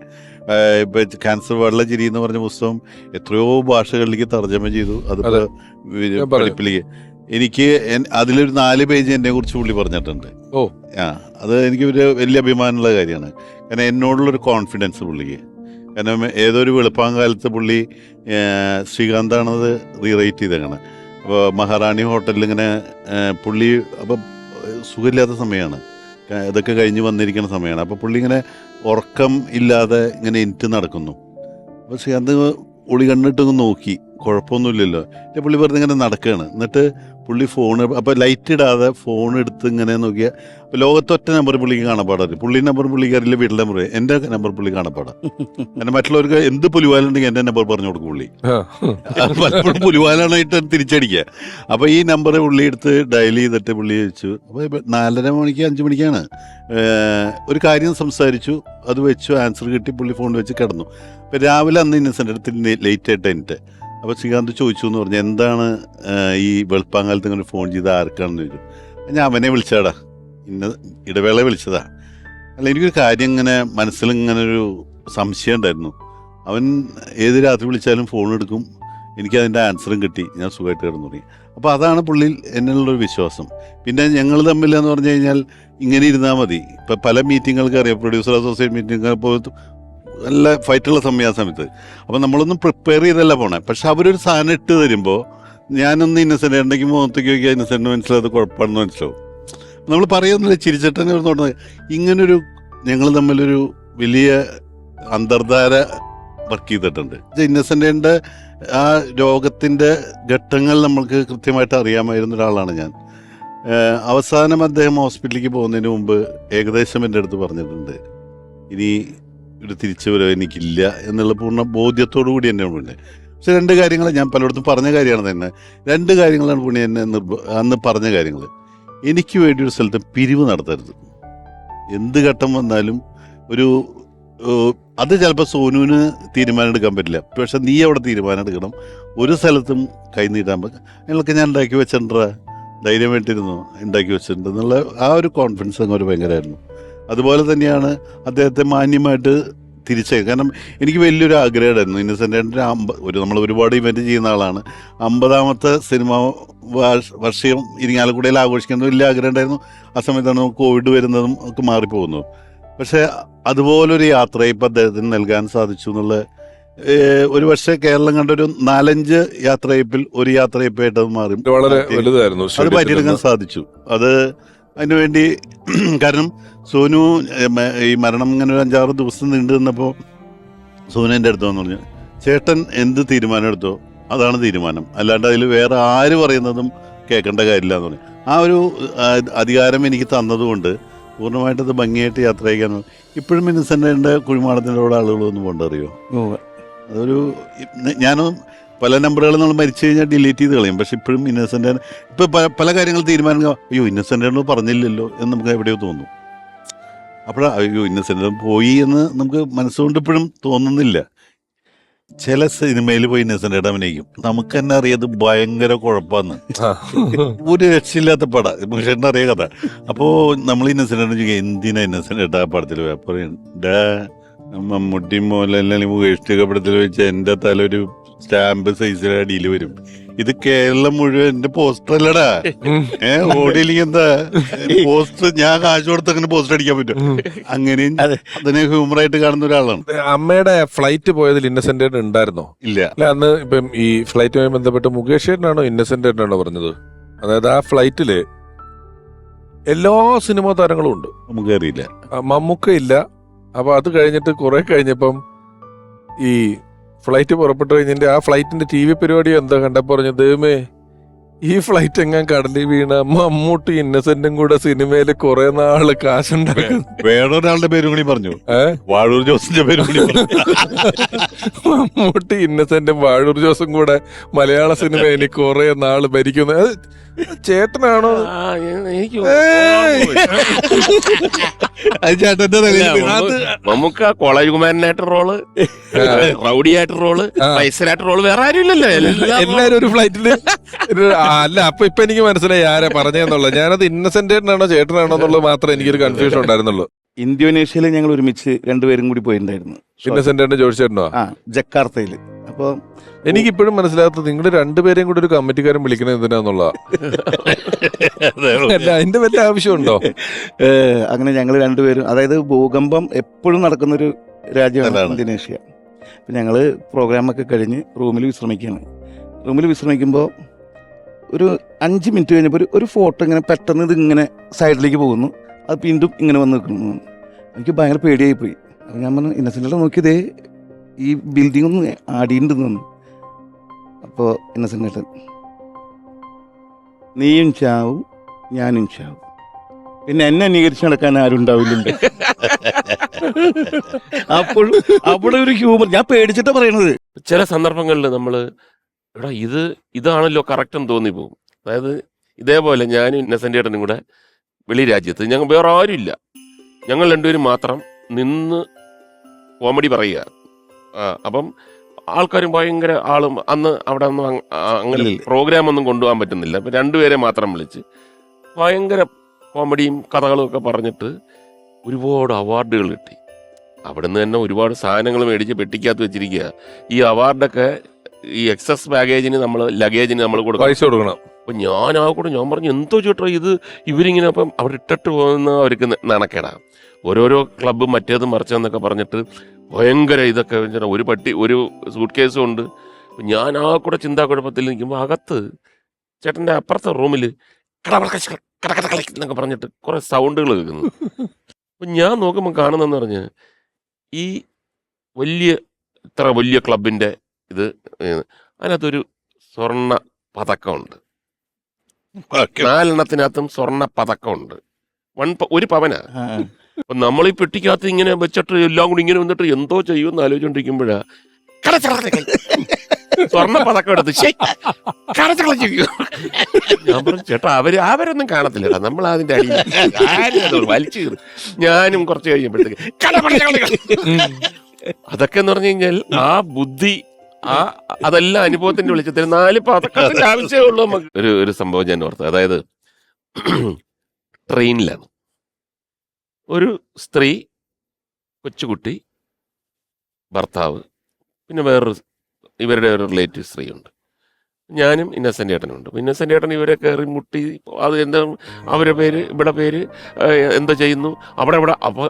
ഇപ്പൊ ക്യാൻസർ വേർഡുള്ള ചിരി എന്ന് പറഞ്ഞ പുസ്തകം എത്രയോ ഭാഷകളിലേക്ക് തർജ്ജമ ചെയ്തു. അത് പഠിപ്പിലേക്ക് എനിക്ക് അതിലൊരു 4 പേജ് എന്നെ കുറിച്ച് പുള്ളി പറഞ്ഞിട്ടുണ്ട്. അത് എനിക്ക് ഒരു വലിയ അഭിമാനമുള്ള കാര്യമാണ്. കാരണം എന്നോടുള്ളൊരു കോൺഫിഡൻസ് പുള്ളിക്ക്. കാരണം ഏതൊരു വെളുപ്പാങ്കാലത്ത് പുള്ളി ശ്രീകാന്താണത് റീറൈറ്റ് ചെയ്തേക്കണം. അപ്പോൾ മഹാറാണി ഹോട്ടലിൽ ഇങ്ങനെ പുള്ളി അപ്പം സുഖമില്ലാത്ത സമയമാണ്, ഇതൊക്കെ കഴിഞ്ഞ് വന്നിരിക്കുന്ന സമയമാണ്. അപ്പോൾ പുള്ളി ഇങ്ങനെ ഉറക്കം ഇല്ലാതെ ഇങ്ങനെ എനിക്ക് നടക്കുന്നു. അപ്പോൾ ശ്രീകാന്ത് ഒളി കണ്ണിട്ടൊന്ന് നോക്കി, കുഴപ്പമൊന്നുമില്ലല്ലോ. പുള്ളി വെറുതെ ഇങ്ങനെ നടക്കുകയാണ്. എന്നിട്ട് പുള്ളി ഫോൺ അപ്പോൾ ലൈറ്റ് ഇടാതെ ഫോൺ എടുത്ത് ഇങ്ങനെ നോക്കിയാൽ അപ്പോൾ ലോകത്തൊറ്റ നമ്പർ പുള്ളിക്ക് കാണപ്പാടാറ്. പുള്ളി നമ്പർ പുള്ളിക്കാരില്ല, വീട്ടിലെ നമ്പർ, എൻ്റെ നമ്പർ പുള്ളി കാണപ്പാടാം. കാരണം മറ്റുള്ളവർക്ക് എന്ത് പുലിവാലുണ്ടെങ്കിൽ എൻ്റെ നമ്പർ പറഞ്ഞു കൊടുക്കും പുള്ളി. അത് പലപ്പോഴും പുലിവാലാണായിട്ട് തിരിച്ചടിക്കുക. അപ്പോൾ ഈ നമ്പർ പുള്ളി എടുത്ത് ഡയൽ ചെയ്തിട്ട് പുള്ളി വെച്ചു. അപ്പോൾ 4:30 മണിക്ക് 5 മണിക്കാണ് ഒരു കാര്യം സംസാരിച്ചു, അത് വെച്ചു, ആൻസർ കിട്ടി, പുള്ളി ഫോൺ വെച്ച് കിടന്നു. അപ്പോൾ രാവിലെ അന്ന് ഇന്നസെൻ്റ് അടുത്ത് ലേറ്റ് ആയിട്ട് എനിക്ക് അപ്പോൾ ശ്രീകാന്ത് ചോദിച്ചു എന്ന് പറഞ്ഞു, എന്താണ് ഈ വെളുപ്പാങ്കാലത്ത് ഇങ്ങനെ ഫോൺ ചെയ്ത് ആർക്കാണെന്ന് ചോദിച്ചു. ഞാൻ അവനെ വിളിച്ചാടാ, ഇന്ന ഇടവേള വിളിച്ചതാ. അല്ല, എനിക്കൊരു കാര്യം ഇങ്ങനെ മനസ്സിലിങ്ങനെ ഒരു സംശയം ഉണ്ടായിരുന്നു. അവൻ ഏത് രാത്രി വിളിച്ചാലും ഫോൺ എടുക്കും, എനിക്കതിൻ്റെ ആൻസറും കിട്ടി, ഞാൻ സുഖമായിട്ട് കിടന്നു തുടങ്ങി. അപ്പോൾ അതാണ് പുള്ളിയിൽ എന്നുള്ളൊരു വിശ്വാസം. പിന്നെ ഞങ്ങൾ തമ്മിലെന്ന് പറഞ്ഞു കഴിഞ്ഞാൽ ഇങ്ങനെ ഇരുന്നാൽ മതി. ഇപ്പം പല മീറ്റിങ്ങൾക്ക് അറിയാം, പ്രൊഡ്യൂസർ അസോസിയേറ്റ് മീറ്റിംഗ് ഇപ്പോൾ നല്ല ഫൈറ്റുള്ള സമയത്ത് അപ്പം നമ്മളൊന്നും പ്രിപ്പയർ ചെയ്തല്ല പോണേ. പക്ഷെ അവരൊരു സാധനം ഇട്ട് തരുമ്പോൾ ഞാനൊന്ന് ഇന്നസെൻ്റ് ഉണ്ടെങ്കിൽ മുഖത്തേക്ക് നോക്കിയാൽ ഇന്നസെൻ്റ് മനസ്സിലായത് കുഴപ്പമാണെന്ന് മനസ്സിലാവും. നമ്മൾ പറയുന്നില്ല, ചിരിച്ചിട്ട് തോന്നുന്നത് ഇങ്ങനൊരു ഞങ്ങൾ തമ്മിലൊരു വലിയ അന്തർധാര വർക്ക് ചെയ്തിട്ടുണ്ട്. ഇന്നസെൻ്റിൻ്റെ ആ രോഗത്തിൻ്റെ ഘട്ടങ്ങൾ നമ്മൾക്ക് കൃത്യമായിട്ട് അറിയാമായിരുന്ന ഒരാളാണ് ഞാൻ. അവസാനം അദ്ദേഹം ഹോസ്പിറ്റലിലേക്ക് പോകുന്നതിന് മുമ്പ് ഏകദേശം എൻ്റെ അടുത്ത് പറഞ്ഞിട്ടുണ്ട്, ഇനി ഒരു തിരിച്ചു വരവ് എനിക്കില്ല എന്നുള്ള പൂർണ്ണ ബോധ്യത്തോടു കൂടി എന്നെ ഉണ്ട്. പക്ഷെ 2 കാര്യങ്ങൾ ഞാൻ പലയിടത്തും പറഞ്ഞ കാര്യമാണ് തന്നെ. 2 കാര്യങ്ങളാണ് പുള്ളി എന്നെ അന്ന് പറഞ്ഞ കാര്യങ്ങൾ. എനിക്ക് വേണ്ടി ഒരു സ്ഥലത്ത് പിരിവ് നടത്തരുത്, എന്ത് ഘട്ടം വന്നാലും. അത് ചിലപ്പോൾ സോനുവിന് തീരുമാനം എടുക്കാൻ പറ്റില്ല, പക്ഷെ നീ അവിടെ തീരുമാനം എടുക്കണം. ഒരു സ്ഥലത്തും കൈ നീട്ടാൻ ഞങ്ങൾക്ക് ഞാൻ ഉണ്ടാക്കി വെച്ചിട്ടുണ്ടാ, ധൈര്യമായിട്ടിരുന്നു, ഉണ്ടാക്കി വെച്ചിട്ടുണ്ട് എന്നുള്ള ആ ഒരു കോൺഫിഡൻസ് അങ്ങോട്ട് ഭയങ്കരമായിരുന്നു. അതുപോലെ തന്നെയാണ് അദ്ദേഹത്തെ മാന്യമായിട്ട് തിരിച്ചയക്കുക. കാരണം എനിക്ക് വലിയൊരു ആഗ്രഹമായിരുന്നു ഇന്നസെൻ്റ് നമ്മൾ ഒരുപാട് ഇവൻറ്റ് ചെയ്യുന്ന ആളാണ്. 50ാമത്തെ സിനിമ വർഷം ഇരിങ്ങാലക്കുടയിൽ ആഘോഷിക്കുന്നത് വലിയ ആഗ്രഹം ഉണ്ടായിരുന്നു. ആ സമയത്താണ് കോവിഡ് വരുന്നതും ഒക്കെ മാറിപ്പോകുന്നത്. പക്ഷേ അതുപോലൊരു യാത്രയപ്പ് അദ്ദേഹത്തിന് നൽകാൻ സാധിച്ചു എന്നുള്ള ഒരു പക്ഷേ കേരളം കണ്ടൊരു 4-5 യാത്രയപ്പിൽ ഒരു യാത്രയപ്പായിട്ട് അത് മാറി. വളരെ വലുതായിരുന്നു, അത് പറ്റിയെടുക്കാൻ സാധിച്ചു. അത് അതിനുവേണ്ടി കാരണം സോനു ഈ മരണം ഇങ്ങനെ ഒരു 5-6 ദിവസം നീണ്ടു നിന്നപ്പോൾ സോനു എൻ്റെ അടുത്ത് വന്നു പറഞ്ഞു, ചേട്ടൻ എന്ത് തീരുമാനം എടുത്തോ അതാണ് തീരുമാനം, അല്ലാണ്ട് അതിൽ വേറെ ആര് പറയുന്നതും കേൾക്കേണ്ട കാര്യമില്ല എന്ന് പറഞ്ഞു. ആ ഒരു അധികാരം എനിക്ക് തന്നതുകൊണ്ട് പൂർണ്ണമായിട്ടത് ഭംഗിയായിട്ട് യാത്ര ചെയ്യാൻ. ഇപ്പോഴും ഇന്നസെൻ്റിൻ്റെ കുഴിമാടത്തിൻ്റെ കൂടെ ആളുകളൊന്നും കൊണ്ടറിയോ? അതൊരു ഞാനും പല നമ്പറുകൾ നമ്മൾ മരിച്ചു കഴിഞ്ഞാൽ ഡിലീറ്റ് ചെയ്ത് കളയും. പക്ഷെ ഇപ്പോഴും ഇന്നസെൻ്റ് ഇപ്പോൾ പല കാര്യങ്ങൾ തീരുമാനം അയ്യോ ഇന്നസെൻ്റ് പറഞ്ഞില്ലല്ലോ എന്ന് നമുക്ക് എവിടെയോ തോന്നും. അപ്പോഴാ അയ്യോ ഇന്നസെൻ്റ് പോയി എന്ന് നമുക്ക് മനസ്സുകൊണ്ട് ഇപ്പോഴും തോന്നുന്നില്ല. ചില സിനിമയിൽ പോയി ഇന്നസെൻ്റ് അഭിനയിക്കും, നമുക്ക് തന്നെ അറിയാത് ഭയങ്കര കുഴപ്പമാണ്, ഒരു രക്ഷയില്ലാത്ത പട, മുഷേട്ടൻ അറിയ കഥ. അപ്പോൾ നമ്മൾ ഇന്നസെൻ്റ് ചോദിക്കുക എന്തിനാ ഇന്നസെൻ്റ് ആ പടത്തിൽ പോയി? അപ്പോൾ മമ്മൂട്ടി മോഹൻലാലിനെ മുകേഷ് പടത്തിൽ വെച്ച് എൻ്റെ തല ഒരു സ്റ്റാമ്പ് സൈസിലെ അടിയിൽ വരും. ഇത് കേരളം മുഴുവൻ എന്റെ പോസ്റ്റർ അല്ലടാ, ഓടിയില്ലെങ്കിൽ എന്താ പോസ്റ്റർ, ഞാൻ കാശ് കൊടുത്ത് അങ്ങനെ പോസ്റ്റർ അടിക്കാൻ പറ്റും. അങ്ങനെയും അതിനെ ഹ്യൂമറായിട്ട് കാണുന്ന ഒരാളാണ്. അമ്മയുടെ ഫ്ലൈറ്റ് പോയതിൽ ഇന്നസെന്റ് ഉണ്ടായിരുന്നോ? ഇല്ല. അന്ന് ഇപ്പം ഈ ഫ്ലൈറ്റുമായി ബന്ധപ്പെട്ട് മുകേഷ് ചേട്ടനാണോ ഇന്നസെന്റ് ചേട്ടനാണോ പറഞ്ഞത്? അതായത് ആ ഫ്ലൈറ്റില് എല്ലാ സിനിമാ താരങ്ങളും ഉണ്ട്, നമുക്കറിയില്ല, മമ്മൂക്ക ഇല്ല. അപ്പൊ അത് കഴിഞ്ഞിട്ട് കുറെ കഴിഞ്ഞപ്പം ഈ ഫ്ലൈറ്റ് പുറപ്പെട്ടു കഴിഞ്ഞിട്ട് ആ ഫ്ലൈറ്റിന്റെ TV പരിപാടി എന്താ കണ്ടപ്പോ പറഞ്ഞു, ദൈവമേ ഈ ഫ്ലൈറ്റ് എങ്ങാൻ കടലിൽ വീണ മമ്മൂട്ടി ഇന്നസെന്റും കൂടെ സിനിമയിൽ കുറെ നാള് കാശുണ്ടാക്കും. വേറൊരാളുടെ പേരും കൂടി പറഞ്ഞു, വാഴൂർ ജോസിന്റെ പേരും കൂടി പറഞ്ഞു. മമ്മൂട്ടി ഇന്നസെന്റും വാഴൂർ ജോസും കൂടെ മലയാള സിനിമ ഇനി കുറെ നാള് ഭരിക്കുന്നത് ചേട്ടനാണോ? എനിക്ക് അത് ചേട്ടന്റെ നമുക്ക് കോളേജ് കുമാരനായിട്ട് റോള്, റൗഡിയായിട്ട് റോള്, പൈസലായിട്ട് റോള്, വേറെ ആരും ഇല്ലല്ലോ, എല്ലാരും ഒരു ഫ്ലൈറ്റില്. അല്ല, അപ്പൊ ഇപ്പൊ എനിക്ക് മനസ്സിലായി ആരാ പറഞ്ഞെന്നുള്ളത്. ഞാനത് ഇന്നസെന്റ് ചേട്ടനാണോ ചേട്ടനാണോ എന്നുള്ളത് മാത്രമേ എനിക്കൊരു കൺഫ്യൂഷൻ ഉണ്ടായിരുന്നുള്ളൂ. ഇന്തോനേഷ്യയിൽ ഞങ്ങൾ ഒരുമിച്ച് 2 പേരും കൂടി പോയിട്ടുണ്ടായിരുന്നു. ഇന്നസെന്റ് ചേട്ടൻ ജോഷി ചേട്ടനോ? ജക്കാർത്തയില്. അപ്പോൾ എനിക്കിപ്പോഴും മനസ്സിലാകാത്തത് നിങ്ങൾ 2 പേരെയും കൂടി ഒരു കമ്മിറ്റിക്കാരൻ വിളിക്കണത് എന്തിനാന്നുള്ള. അതിന്റെ വല്ല ആവശ്യമുണ്ടോ? അങ്ങനെ ഞങ്ങൾ 2 പേരും, അതായത് ഭൂകമ്പം എപ്പോഴും നടക്കുന്നൊരു രാജ്യമാണ് ഇന്തോനേഷ്യ. അപ്പം ഞങ്ങൾ പ്രോഗ്രാമൊക്കെ കഴിഞ്ഞ് റൂമിൽ വിശ്രമിക്കുകയാണ്. റൂമിൽ വിശ്രമിക്കുമ്പോൾ ഒരു 5 മിനിറ്റ് കഴിഞ്ഞപ്പോൾ ഒരു ഫോട്ടോ ഇങ്ങനെ പെട്ടെന്ന് ഇതിങ്ങനെ സൈഡിലേക്ക് പോകുന്നു, അത് വീണ്ടും ഇങ്ങനെ വന്ന് നിൽക്കുന്നു. എനിക്ക് ഭയങ്കര പേടിയായി പോയി. അപ്പം ഞാൻ പറഞ്ഞു, ഇന്നസെൻ്റ് നോക്കിയതേ ഈ ബിൽഡിംഗ് ഒന്ന് ആടിയിട്ടുണ്ടെന്ന്. അപ്പോൾ ഇന്നസെൻ്റ് നീയും ചാവും ഞാനും ചാവും, പിന്നെ എന്നെ അംഗീകരിച്ച് നടക്കാൻ ആരും ഉണ്ടാവില്ലല്ലോ. അപ്പോൾ ഒരു ഹ്യൂമർ, ഞാൻ പേടിച്ചിട്ടാ പറയണത്. ചില സന്ദർഭങ്ങളിൽ നമ്മൾ എടാ ഇതാണല്ലോ കറക്റ്റ് എന്ന് തോന്നിപ്പോകും. അതായത് ഇതേപോലെ ഞാനും ഇന്നസെന്റ് ഏട്ടനും കൂടെ വെളി രാജ്യത്ത്, ഞങ്ങൾ വേറെ ആരും ഇല്ല, ഞങ്ങൾ രണ്ടുപേരും മാത്രം നിന്ന് കോമഡി പറയുക. അപ്പം ആൾക്കാരും ഭയങ്കര ആളും അന്ന് അവിടെ ഒന്നും അങ്ങനെ പ്രോഗ്രാം ഒന്നും കൊണ്ടുപോകാൻ പറ്റുന്നില്ല. അപ്പം രണ്ടുപേരെ മാത്രം വിളിച്ച് ഭയങ്കര കോമഡിയും കഥകളും ഒക്കെ പറഞ്ഞിട്ട് ഒരുപാട് അവാർഡുകൾ കിട്ടി. അവിടെ നിന്ന് തന്നെ ഒരുപാട് സാധനങ്ങൾ മേടിച്ച് പെട്ടിക്കകത്ത് വെച്ചിരിക്കുക. ഈ അവാർഡൊക്കെ ഈ എക്സസ് ബാഗേജിന് ലഗേജിന് നമ്മൾ പൈസ കൊടുക്കണം. അപ്പം ഞാൻ പറഞ്ഞു എന്തോ ചേട്ടാ ഇത് ഇവരിങ്ങനെ അപ്പം അവിടെ ഇട്ടിട്ട് പോകുന്ന അവർക്ക് നടക്കേടാ, ഓരോരോ ക്ലബ്ബ് മറ്റേത് മറിച്ചെന്നൊക്കെ പറഞ്ഞിട്ട് ഭയങ്കര ഇതൊക്കെ ഒരു സൂട്ട് കേസും ഉണ്ട്. ഞാൻ ആ കൂടെ ചിന്താക്കുഴപ്പത്തിൽ നിൽക്കുമ്പോൾ അകത്ത് ചേട്ടൻ്റെ അപ്പുറത്തെ റൂമിൽ എന്നൊക്കെ പറഞ്ഞിട്ട് കുറെ സൗണ്ടുകൾ കേൾക്കുന്നു. അപ്പം ഞാൻ നോക്കുമ്പോൾ കാണുന്നതെന്ന് പറഞ്ഞ് ഈ ഇത്ര വലിയ ക്ലബിൻ്റെ ഇത് അതിനകത്തൊരു സ്വർണ്ണ പതക്കമുണ്ട്, 4 സ്വർണ്ണ പതക്കമുണ്ട്, 1 പവനാ. അപ്പൊ നമ്മൾ ഈ പെട്ടിക്കകത്ത് ഇങ്ങനെ വെച്ചിട്ട് എല്ലാം കൂടി ഇങ്ങനെ വന്നിട്ട് എന്തോ ചെയ്യുമെന്ന് ആലോചിച്ചോണ്ടിരിക്കുമ്പോഴാ സ്വർണ്ണ പതക്കം എടുത്ത് ഞാൻ പറഞ്ഞു ചേട്ടാ അവരൊന്നും കാണത്തില്ല, നമ്മൾ അതിന്റെ അടിയിൽ വലിച്ചു കയറി. ഞാനും കുറച്ച് കഴിയുമ്പോഴത്തേക്ക് അതൊക്കെ എന്ന് പറഞ്ഞു കഴിഞ്ഞാൽ ആ ബുദ്ധി അതെല്ലാം അനുഭവത്തിന്റെ വെളിച്ചത്തിൽ 4 പതക്കത്തിന്റെ ആവശ്യമേ ഉള്ളൂ നമുക്ക്. ഒരു സംഭവം ഞാൻ ഓർത്തത്, അതായത് ട്രെയിനിലാണ് ഒരു സ്ത്രീ, കൊച്ചുകുട്ടി, ഭർത്താവ്, പിന്നെ ഇവരുടെ ഒരു റിലേറ്റീവ് സ്ത്രീയുണ്ട്. ഞാനും ഇന്നസെന്റ് ഏട്ടനും ഉണ്ട്. ഇന്നസെന്റ് ഏട്ടൻ ഇവരെ കയറി മുട്ടി, അത് എന്താ അവരുടെ പേര്, ഇവിടെ പേര്, എന്താ ചെയ്യുന്നു അവിടെ. അപ്പോൾ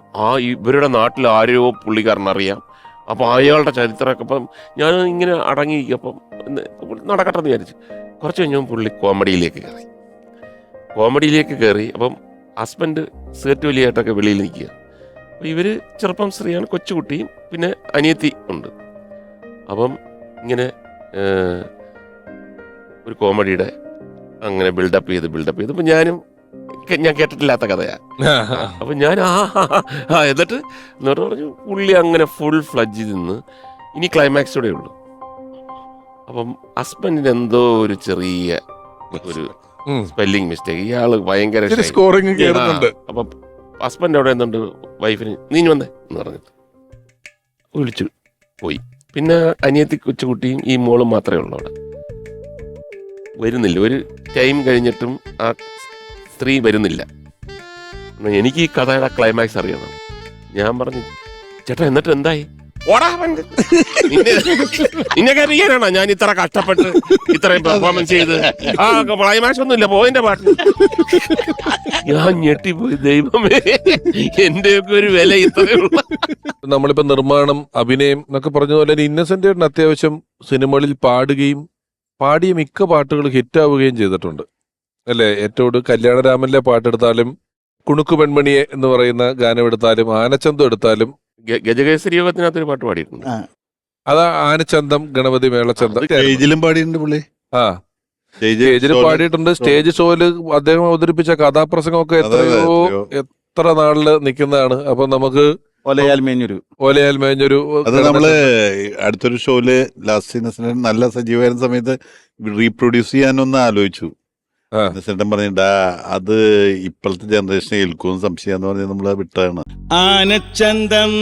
ഇവരുടെ നാട്ടിൽ ആരെയോ പുള്ളിക്കാരനറിയാം. അപ്പോൾ അയാളുടെ ചരിത്രമൊക്കെ അപ്പം ഞാൻ ഇങ്ങനെ അടങ്ങിയിരിക്കും. അപ്പം നടക്കട്ടെ എന്ന് വിചാരിച്ചു. കുറച്ച് കഴിഞ്ഞപ്പോൾ പുള്ളി കോമഡിയിലേക്ക് കയറി. അപ്പം ഹസ്ബൻഡ് സിഗരറ്റ് വലിയായിട്ടൊക്കെ വെളിയിൽ നിൽക്കുക. അപ്പോൾ ഇവർ ചെറുപ്പം സ്ത്രീയാണ്, കൊച്ചുകുട്ടിയും പിന്നെ അനിയത്തി ഉണ്ട്. അപ്പം ഇങ്ങനെ ഒരു കോമഡിയുടെ അങ്ങനെ ബിൽഡപ്പ് ചെയ്ത് ഇപ്പം ഞാൻ കേട്ടിട്ടില്ലാത്ത കഥയാണ്. അപ്പം ഞാൻ എന്നിട്ട് പറഞ്ഞു പുള്ളി അങ്ങനെ ഫുൾ ഫ്ലഡ്ജ് നിന്ന് ഇനി ക്ലൈമാക്സോടെ ഉള്ളൂ. അപ്പം ഹസ്ബൻഡിന് എന്തോ ഒരു ചെറിയ ഒരു സ്പെല്ലിംഗ് മിസ്റ്റേക്ക്, ഇയാള് ഭയങ്കര സ്കോറിംഗ്. അപ്പൊ ഹസ്ബൻഡ് അവിടെ എന്തുണ്ട് വൈഫിന് നീ വന്നേ എന്ന് പറഞ്ഞിട്ട് വിളിച്ചു പോയി. പിന്നെ അനിയത്തി കൊച്ചുകുട്ടിയും ഈ മോളും മാത്രമേ ഉള്ളൂ അവിടെ. വരുന്നില്ല, ഒരു ടൈം കഴിഞ്ഞിട്ടും ആ സ്ത്രീ വരുന്നില്ല. എനിക്ക് ഈ കഥയുടെ ക്ലൈമാക്സ് അറിയണം. ഞാൻ പറഞ്ഞു ചേട്ടാ എന്നിട്ട് എന്തായി? നിന്നൊക്കെ അറിയാനാണോ ഞാൻ ഇത്ര കഷ്ടപ്പെട്ട് ഇത്രയും പെർഫോമൻസ് ചെയ്ത്? ആ ക്ലൈമാക്സ് ഒന്നും ഇല്ല, പോയിന്റെ പാട്ട്. ഞാൻ ഞെട്ടിപ്പോയി, ദൈവമേ എന്റെയൊക്കെ ഒരു വില ഇത്രയുള്ള. നമ്മളിപ്പോ നിർമ്മാണം, അഭിനയം എന്നൊക്കെ പറഞ്ഞ പോലെ ഇന്നസെന്റ് ഏട്ടൻ അത്യാവശ്യം സിനിമകളിൽ പാടിയ മിക്ക പാട്ടുകൾ ഹിറ്റാവുകയും ചെയ്തിട്ടുണ്ട് അല്ലേ? ഏറ്റവും കല്യാണരാമനിലെ പാട്ടെടുത്താലും, കുണുക്കു പെൺമണിയെ എന്ന് പറയുന്ന ഗാനം എടുത്താലും, ആനച്ചന്തം എടുത്താലും, ഗജകേസരി യോഗത്തിനകത്തൊരു പാട്ട് പാടിയിട്ടുണ്ട്. അതാ ആനച്ചന്തം, ഗണപതി മേളച്ചന്തം. സ്റ്റേജിലും പാടിയിട്ടുണ്ട് പുള്ളി. സ്റ്റേജിൽ പാടിയിട്ടുണ്ട്. സ്റ്റേജ് ഷോയില് അദ്ദേഹം അവതരിപ്പിച്ച കഥാപ്രസംഗമൊക്കെ എത്ര നാളില് നിൽക്കുന്നതാണ്. അപ്പൊ നമുക്ക് ഓലയാൽ മേഞ്ഞൊരു അത് നമ്മള് അടുത്തൊരു ഷോയില് ലാസ്റ്റ് ഇന്നസെന്റ് നല്ല സജീവമായിരുന്ന സമയത്ത് റീപ്രൊഡ്യൂസ് ചെയ്യാനൊന്ന് ആലോചിച്ചു. ഇന്നസെന്റൻ പറഞ്ഞിട്ടാ അത് ഇപ്പോഴത്തെ ജനറേഷനെ ഏൽക്കും സംശയം പറഞ്ഞ് നമ്മള് വിട്ടതാണ്. ആനച്ചന്തം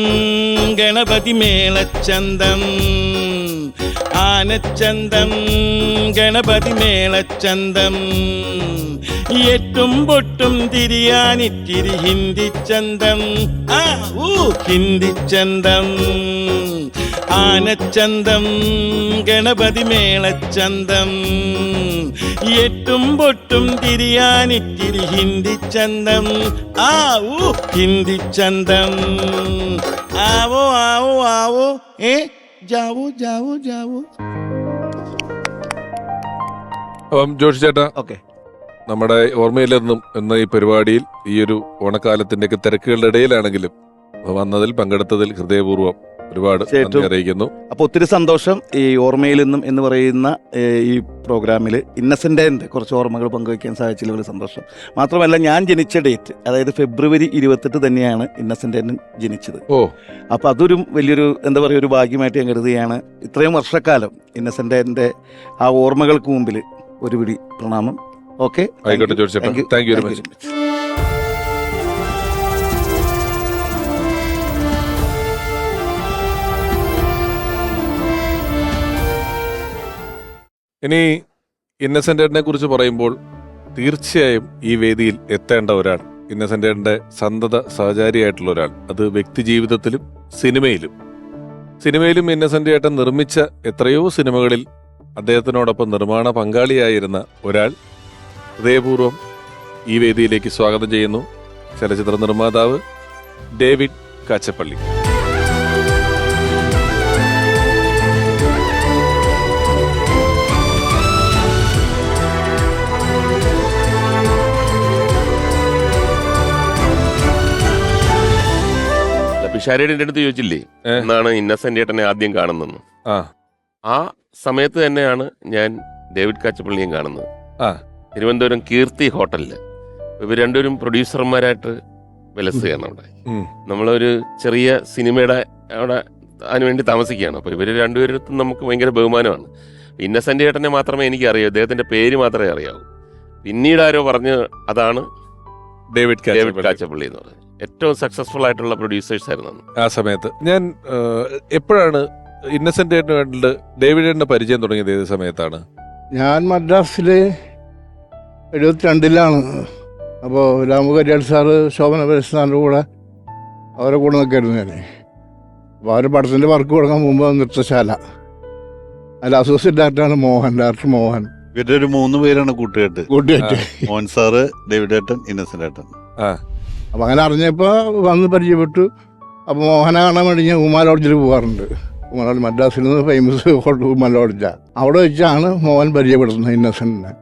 ഗണപതി മേളച്ചന്തം, ആനച്ചന്തം ഗണപതി മേളച്ചന്തം, എട്ടും പൊട്ടും തിരിയാനിത്തിരി ഹിന്ദിച്ചന്തം, ഹിന്ദിച്ചന്തം, ആനച്ചന്തം ഗണപതി മേളച്ചന്തം, എട്ടും പൊട്ടും തിരിയാനിത്തിരി ഹിന്ദിച്ചന്തം, ഹിന്ദിച്ചന്തം, ആവോ ആവോ ആവോ ജാവോ ജാവോ ജാവോ. അപ്പം ജോഷി ചേട്ടാ, ഓക്കെ, നമ്മുടെ ഓർമ്മയിലെന്നും എന്ന ഈ പരിപാടിയിൽ ഈ ഒരു ഓണക്കാലത്തിന്റെയൊക്കെ തിരക്കുകളുടെ ഇടയിലാണെങ്കിലും വന്നതിൽ, പങ്കെടുത്തതിൽ ഹൃദയപൂർവ്വം ഒരുപാട് തീർച്ചയായിട്ടും. നന്ദി അറിയിക്കുന്നു. അപ്പോൾ ഒത്തിരി സന്തോഷം ഈ ഓർമ്മയിൽ നിന്നും എന്ന് പറയുന്ന ഈ പ്രോഗ്രാമിൽ ഇന്നസെൻ്റിൻ്റെ കുറച്ച് ഓർമ്മകൾ പങ്കുവയ്ക്കാൻ സാധിച്ചതിൽ വലിയ സന്തോഷം. മാത്രമല്ല ഞാൻ ജനിച്ച ഡേറ്റ്, അതായത് ഫെബ്രുവരി 28 തന്നെയാണ് ഇന്നസെൻ്റ് ജനിച്ചത്. ഓ, അപ്പോൾ അതൊരു വലിയൊരു എന്താ പറയുക ഒരു ഭാഗ്യമായിട്ട് ഞാൻ കരുതുകയാണ്. ഇത്രയും വർഷക്കാലം ഇന്നസെൻ്റിൻ്റെ ആ ഓർമ്മകൾക്ക് മുമ്പിൽ ഒരു പിടി പ്രണാമം. ഓക്കെ, ആയിക്കോട്ടെ ജോർജ് ചേട്ടാ, താങ്ക് യു വെരി മച്ച്. ഇനി ഇന്നസെന്റിനെ കുറിച്ച് പറയുമ്പോൾ തീർച്ചയായും ഈ വേദിയിൽ എത്തേണ്ട ഒരാൾ, ഇന്നസെന്റിന്റെ സന്തത സഹചാരിയായിട്ടുള്ള ഒരാൾ, അത് വ്യക്തി ജീവിതത്തിലും സിനിമയിലും ഇന്നസെന്റ് ഏട്ടൻ നിർമ്മിച്ച എത്രയോ സിനിമകളിൽ അദ്ദേഹത്തിനോടൊപ്പം നിർമ്മാണ പങ്കാളിയായിരുന്ന ഒരാൾ ഹൃദയപൂർവ്വം ഈ വേദിയിലേക്ക് സ്വാഗതം ചെയ്യുന്നു. ചലച്ചിത്ര നിർമ്മാതാവ് ഡേവിഡ് കാച്ചപ്പള്ളി. പിഷാരയുടെ അടുത്ത് ചോദിച്ചില്ലേ എന്നാണ് ഇന്നസെന്റ് ഏട്ടനെ ആദ്യം കാണുന്നത്. ആ സമയത്ത് തന്നെയാണ് ഞാൻ ഡേവിഡ് കാച്ചപ്പള്ളിയും കാണുന്നത്. തിരുവനന്തപുരം കീർത്തി ഹോട്ടലില് ഇവർ രണ്ടുപേരും പ്രൊഡ്യൂസർമാരായിട്ട് വിലസുകയാണ് അവിടെ. നമ്മളൊരു ചെറിയ സിനിമയുടെ അവിടെ അതിനുവേണ്ടി താമസിക്കുകയാണ്. അപ്പോൾ ഇവർ രണ്ടുപേരും നമുക്ക് ഭയങ്കര ബഹുമാനമാണ്. ഇന്നസെന്റ് ഏട്ടനെ മാത്രമേ എനിക്ക് അറിയൂ, അദ്ദേഹത്തിന്റെ പേര് മാത്രമേ അറിയാവൂ. പിന്നീട് ആരോ പറഞ്ഞ് അതാണ് ഡേവിഡ് കാച്ചപ്പള്ളി എന്ന് പറയുന്നത്. ഏറ്റവും സക്സസ്ഫുൾ ആയിട്ടുള്ള പ്രൊഡ്യൂസേഴ്സ് ആയിരുന്നു ആ സമയത്ത്. ഞാൻ എപ്പോഴാണ് ഇന്നസെന്റ് ഏട്ടന് വേണ്ടി ഡേവിഡ് ഏട്ടന്റെ പരിചയം തുടങ്ങിയത്? ഏത് സമയത്താണ്? ഞാൻ മദ്രാസില് 72-ലാണ്. അപ്പോൾ രാമുകരിയാട് സാറ് ശോഭന പരസ്നാറിൻ്റെ കൂടെ അവരെ കൂടെ നിൽക്കായിരുന്നു ഞാൻ. അപ്പോൾ അവർ പടത്തിൻ്റെ വർക്ക് തുടങ്ങാൻ മുമ്പ് നൃത്തശാല, അതിൽ അസോസിയേറ്റ് ഡയറക്ടറാണ് ഡയറക്ടർ മോഹൻ. ഇവരുടെ ഒരു 3 പേരാണ് കൂട്ടുകെട്ട്. മോഹൻ സാറ്, ഡേവിഡ് ഏട്ടൻ, ഇന്നസെന്റ് ഏട്ടൻ. അപ്പോൾ അങ്ങനെ അറിഞ്ഞപ്പോൾ വന്ന് പരിചയപ്പെട്ടു. അപ്പോൾ മോഹനെ കാണാൻ വേണ്ടി ഞാൻ ഉമാ ലോഡ്ജിൽ പോകാറുണ്ട്. ഉമാ ലോഡ്ജ് മദ്രാസിൽ നിന്ന് ഫേമസ് ഹോട്ടൽ ഉമാ ലോഡ്ജാണ്. അവിടെ വെച്ചാണ് മോഹൻ പരിചയപ്പെടുത്തുന്നത് ഇന്നസെന്റിനെ.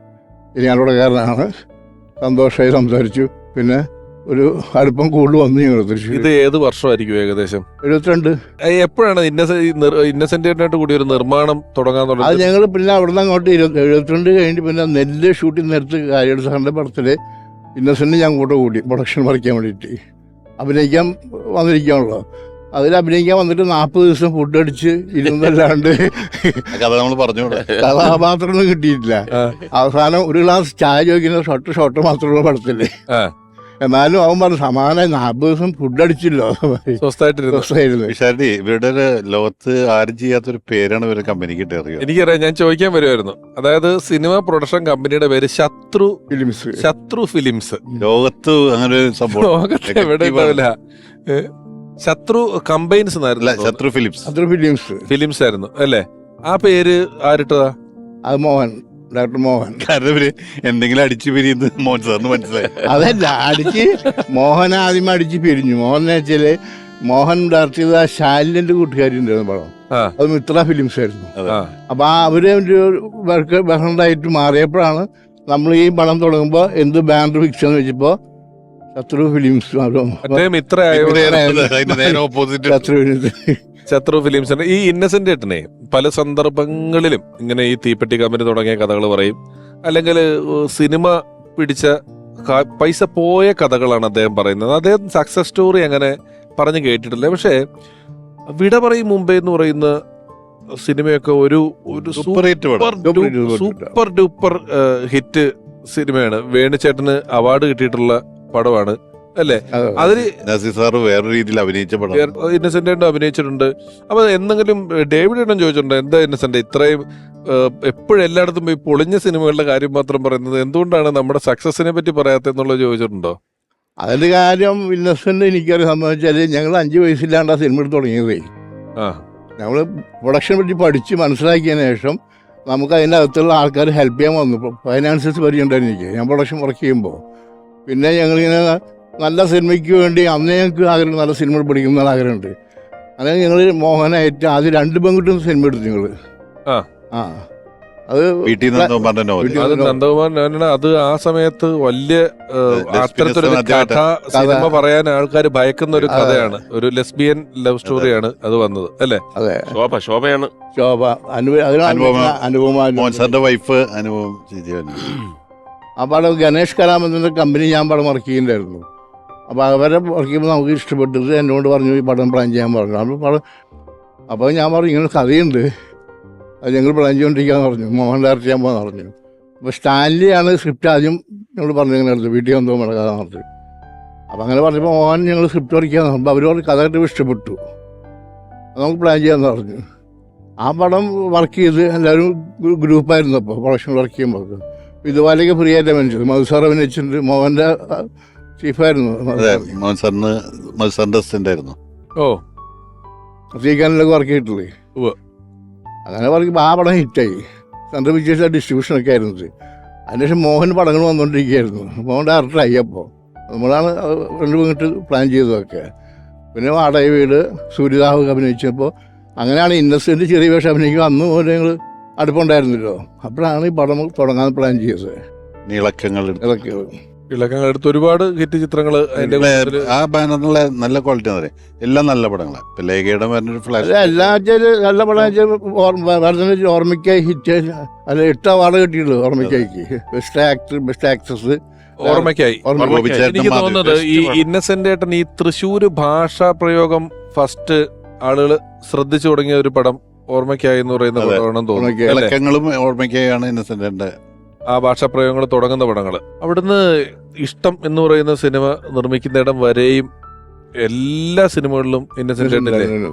ഇരിങ്ങാലക്കുടക്കാരനാണ്. സന്തോഷമായി സംസാരിച്ചു. പിന്നെ ഒരു അടുപ്പം കൂടുതൽ വന്നു ഞങ്ങൾ തൃശ്ശൂർ. ഇത് ഏത് വർഷമായിരിക്കും ഏകദേശം? 72. എപ്പോഴാണ് ഇന്നസെന്റായിട്ട് കൂടി ഒരു നിർമ്മാണം തുടങ്ങാൻ അത് തുടങ്ങി? ഞങ്ങൾ പിന്നെ അവിടെ നിന്ന് അങ്ങോട്ട് 72 കഴിഞ്ഞ് പിന്നെ നെല്ല് ഷൂട്ടിംഗ് നേരത്ത് കാര്യമായിട്ട് സാറിൻ്റെ പടത്തിൽ ഇന്നസെന്റ് ഞാൻ കൂടെ കൂടി പ്രൊഡക്ഷൻ പറിക്കാൻ വേണ്ടിയിട്ട് അഭിനയിക്കാൻ വന്നിരിക്കുകയാണല്ലോ. അതിൽ അഭിനയിക്കാൻ വന്നിട്ട് 40 ദിവസം ഫുഡ് അടിച്ച് ഇരുന്നല്ലാണ്ട് കഥ നമ്മൾ പറഞ്ഞു കഥാപാത്രമൊന്നും കിട്ടിയിട്ടില്ല. അവസാനം ഒരു ഗ്ലാസ് ചായ ചോദിക്കുന്ന ഷോട്ട് മാത്രമുള്ള പടത്തില്. എന്നാലും അവൻ പറഞ്ഞു സമാനം 40 ദിവസം ഫുഡ് അടിച്ചില്ലോ. സ്വസ്ഥായിരുന്നു. വിശാരടി, ഇവരുടെ ഒരു ലോകത്ത് ആരും ചെയ്യാത്തൊരു പേരാണ് ഇവരുടെ കമ്പനിക്ക് അറിയാം. എനിക്കറിയാം, ഞാൻ ചോദിക്കാൻ വരുമായിരുന്നു. അതായത് സിനിമ പ്രൊഡക്ഷൻ കമ്പനിയുടെ പേര് ശത്രു ഫിലിംസ്. ലോകത്ത് അങ്ങനെ ഒരു സംഭവം ലോകത്ത് എവിടെ ഉണ്ടാവില്ല. ശത്രു കമ്പൈൻസ് ശത്രു ഫിലിംസ് ആയിരുന്നു അല്ലേ? ആ പേര് ആരിട്ടതാ? അത് മോഹൻ, ഡോക്ടർ മോഹൻ. കാരണം ഇവര് എന്തെങ്കിലും അടിച്ചു പിരിയുന്നത് മോഹൻ സാറിന് മനസ്സിലായി. അതല്ല, മോഹൻ ആദ്യം അടിച്ച് പിരിഞ്ഞു. മോഹൻ എന്ന് വെച്ചാല് മോഹൻ ഡയറക്ട് ചെയ്ത ശാലിന്റെ കൂട്ടുകാരി ഉണ്ടായിരുന്നു പടം. അത് മിത്ര ഫിലിംസ് ആയിരുന്നു. അപ്പൊ അവര് ബഹണ്ടായിട്ട് മാറിയപ്പോഴാണ് നമ്മൾ ഈ പടം തുടങ്ങുമ്പോ എന്ത് ബാനർ ഫിക്സ് എന്ന് വെച്ചപ്പോ ശത്രു ഫിലിംസ്. ശത്രു ഫിലിംസ്. ഈ ഇന്നസെന്റ് ഏട്ടനെ പല സന്ദർഭങ്ങളിലും ഇങ്ങനെ ഈ തീപ്പെട്ടി കമ്പനി തുടങ്ങിയ കഥകൾ പറയും, അല്ലെങ്കിൽ സിനിമ പിടിച്ച പൈസ പോയ കഥകളാണ് അദ്ദേഹം പറയുന്നത്. അദ്ദേഹം സക്സസ് സ്റ്റോറി അങ്ങനെ പറഞ്ഞു കേട്ടിട്ടില്ല. പക്ഷേ വിട പറയും മുംബൈ എന്ന് പറയുന്ന സിനിമയൊക്കെ ഒരു സൂപ്പർ ഡൂപ്പർ ഹിറ്റ് സിനിമയാണ്. വേണുചേട്ടന് അവാർഡ് കിട്ടിയിട്ടുള്ള പടമാണ് അല്ലേ? അതിന് വേറൊരു രീതിയിൽ അഭിനയിച്ച പടം ഇന്നസെന്റ് അഭിനയിച്ചിട്ടുണ്ട്. അപ്പൊ എന്തെങ്കിലും ഡേവിഡ് ഏട്ടൻ ചോദിച്ചിട്ടുണ്ട്, എന്താ ഇന്നസെന്റ് ഇത്രയും എപ്പോഴും എല്ലായിടത്തും പോയി പൊളിഞ്ഞ സിനിമകളുടെ കാര്യം മാത്രം പറയുന്നത്, എന്തുകൊണ്ടാണ് നമ്മുടെ സക്സസിനെ പറ്റി പറയാത്തെന്നുള്ളത് ചോദിച്ചിട്ടുണ്ടോ? അതിന്റെ കാര്യം ഇന്നസെന്റ് എനിക്കറിയാൻ സംബന്ധിച്ചാല് ഞങ്ങൾ 5 വയസ്സില്ലാണ്ട് ആ സിനിമ എടുത്ത് തുടങ്ങിയതേ. ഞങ്ങൾ പ്രൊഡക്ഷൻ പറ്റി പഠിച്ച് മനസ്സിലാക്കിയതിന് ശേഷം നമുക്ക് അതിൻ്റെ അകത്തുള്ള ആൾക്കാർ ഹെൽപ്പ് ചെയ്യാൻ വന്നു. ഫൈനാൻഷ്യൽസ് പരിചയമുണ്ടായിരുന്നു എനിക്ക്, ഞാൻ പ്രൊഡക്ഷൻ വർക്ക് ചെയ്യുമ്പോൾ. പിന്നെ ഞങ്ങളിങ്ങനെ നല്ല സിനിമയ്ക്ക് വേണ്ടി അന്ന് ഞങ്ങൾക്ക് ആഗ്രഹം, നല്ല സിനിമ പഠിക്കുന്ന ആഗ്രഹമുണ്ട്. അങ്ങനെ ഞങ്ങൾ മോഹനായിട്ട് ആദ്യം 2 പെൺകുട്ടിയും സിനിമ എടുത്തു ഞങ്ങൾ. അത് വീട്ടിൽ നിന്ന് പറഞ്ഞ നോവൽ. വീട്ടിൽ അത് നന്ദകുമാരൻ അത് ആ സമയത്ത് വലിയ അത്തരത്തിലൊരു ആദ്യമായിട്ടാ. കഥ സിനിമ പറയാൻ ആൾക്കാർ ഭയക്കുന്ന ഒരു കഥയാണ്. ഒരു ലെസ്ബിയൻ ലവ് സ്റ്റോറിയാണ് അത് വന്നത് അല്ലേ? അതെ, ശോഭയാണ്. ശോഭ അനുപമ മോഹൻ സാറിന്റെ വൈഫ് അനുഭവം ചെയ്തു. ആ പടം ഗണേഷ് കലാമന്ദിന്റെ കമ്പനി ഞാൻ പടം വർക്ക് ചെയ്യുന്നുണ്ടായിരുന്നു. അപ്പോൾ അവരെ വർക്ക് ചെയ്യുമ്പോൾ നമുക്ക് ഇഷ്ടപ്പെട്ടിട്ട് എന്നോട് പറഞ്ഞു ഈ പടം പ്ലാൻ ചെയ്യാൻ പറഞ്ഞു. അപ്പോൾ ഞാൻ പറഞ്ഞു ഇങ്ങനെ കഥയുണ്ട്, അത് ഞങ്ങൾ പ്ലാൻ ചെയ്തുകൊണ്ടിരിക്കാന്ന് പറഞ്ഞു. മോഹൻ ഡയറക്റ്റ് ചെയ്യാൻ പോകാന്ന് പറഞ്ഞു. അപ്പോൾ സ്റ്റാൻലിയാണ് സ്ക്രിപ്റ്റ് ആദ്യം ഞങ്ങൾ പറഞ്ഞു ഇങ്ങനെ എടുത്തു, വീട്ടിൽ വന്നോ വേണം കഥ പറഞ്ഞു. അപ്പോൾ അങ്ങനെ പറഞ്ഞപ്പോൾ മോഹൻ ഞങ്ങൾ സ്ക്രിപ്റ്റ് വരയ്ക്കാന്ന് പറഞ്ഞപ്പോൾ അവർ പറഞ്ഞു കഥ കിട്ടുമ്പോൾ ഇഷ്ടപ്പെട്ടു, അത് നമുക്ക് പ്ലാൻ ചെയ്യാമെന്ന് പറഞ്ഞു. ആ പടം വർക്ക് ചെയ്ത് എല്ലാവരും ഗ്രൂപ്പായിരുന്നു. അപ്പോൾ പ്രൊഡക്ഷൻ വർക്ക് ചെയ്യുമ്പോൾ ഇതുപോലെയൊക്കെ ഫ്രീ ആയിട്ട് അഭിനയിച്ചത്. മധുസാർ അഭിനയിച്ചിട്ടുണ്ട്, മോഹൻ്റെ ചീഫായിരുന്നു. അതെ, മോഹൻ സാറിന് മോഹൻ സാറിന്റെ അസിസ്റ്റന്റ് ആയിരുന്നു. ഓ, ശ്രീകാന്തിലൊക്കെ വർക്ക് ചെയ്തിട്ടില്ലേ. ഉവ്വ്. അങ്ങനെ പറയുമ്പോൾ ആ പടം ഹിറ്റായി. സെൻട്രൽ പിക്ചേഴ്സ് ഡിസ്ട്രിബ്യൂഷനൊക്കെ ആയിരുന്നത്. അതിനുശേഷം മോഹൻ പടങ്ങൾ വന്നുകൊണ്ടിരിക്കുകയായിരുന്നു. മോഹൻ ഡയറക്ടറായി. അപ്പോൾ നമ്മളാണ് രണ്ട് മിനിറ്റ് പ്ലാൻ ചെയ്തതൊക്കെ. പിന്നെ വാടക വീട്, സൂര്യദാഹൊക്കെ അഭിനയിച്ചപ്പോൾ അങ്ങനെയാണ് ഇന്നസെൻ്റ് ചെറിയ വേഷം അഭിനയിക്കുക. അന്ന് പോലെ ഞങ്ങൾ അടുപ്പുണ്ടായിരുന്നല്ലോ. അപ്പോഴാണ് ഈ പടം തുടങ്ങാൻ പ്ലാൻ ചെയ്തത്. നീളക്കങ്ങൾ ഇതൊക്കെ ഇളക്കങ്ങൾ എടുത്ത് ഒരുപാട് ഹിറ്റ് ചിത്രങ്ങൾ അതിന്റെ കൂട്ടത്തില് ആ ബാനറിലുള്ള നല്ല ക്വാളിറ്റി ആണ്. എല്ലാം നല്ല പടങ്ങളാണ്. ഇപ്പൊ ലേഖയുടെ പറഞ്ഞൊരു ഫ്ലാഷ് എല്ലാ നല്ല പടം ഓർമ്മയ്ക്കായി ഹിറ്റ് അല്ല 8 അവാർഡ് കിട്ടിയുള്ളൂ ഓർമ്മയ്ക്കായിക്ക്. ബെസ്റ്റ് ആക്ടർ, ബെസ്റ്റ് ആക്ട്രസ് ഓർമ്മയ്ക്കായി. എനിക്ക് തോന്നുന്നത് ഈ ഇന്നസെന്റ് ഏട്ടൻ ഈ തൃശ്ശൂർ ഭാഷാ പ്രയോഗം ഫസ്റ്റ് ആളുകൾ ശ്രദ്ധിച്ചു തുടങ്ങിയ ഒരു പടം ഓർമ്മയ്ക്കായി എന്ന് പറയുന്ന പടമാണെന്ന് തോന്നുന്നു. ഇളക്കങ്ങളും ഓർമ്മയ്ക്കായാണ് ഇന്നസെന്റിന്റെ ആ ഭാഷാപ്രയോഗങ്ങൾ തുടങ്ങുന്ന പടങ്ങൾ. അവിടുന്ന് ഇഷ്ടം എന്ന് പറയുന്ന സിനിമ നിർമ്മിക്കുന്നിടം വരെയും എല്ലാ സിനിമകളിലും ഇന്നസെന്റ് ഏട്ടനില്ലേ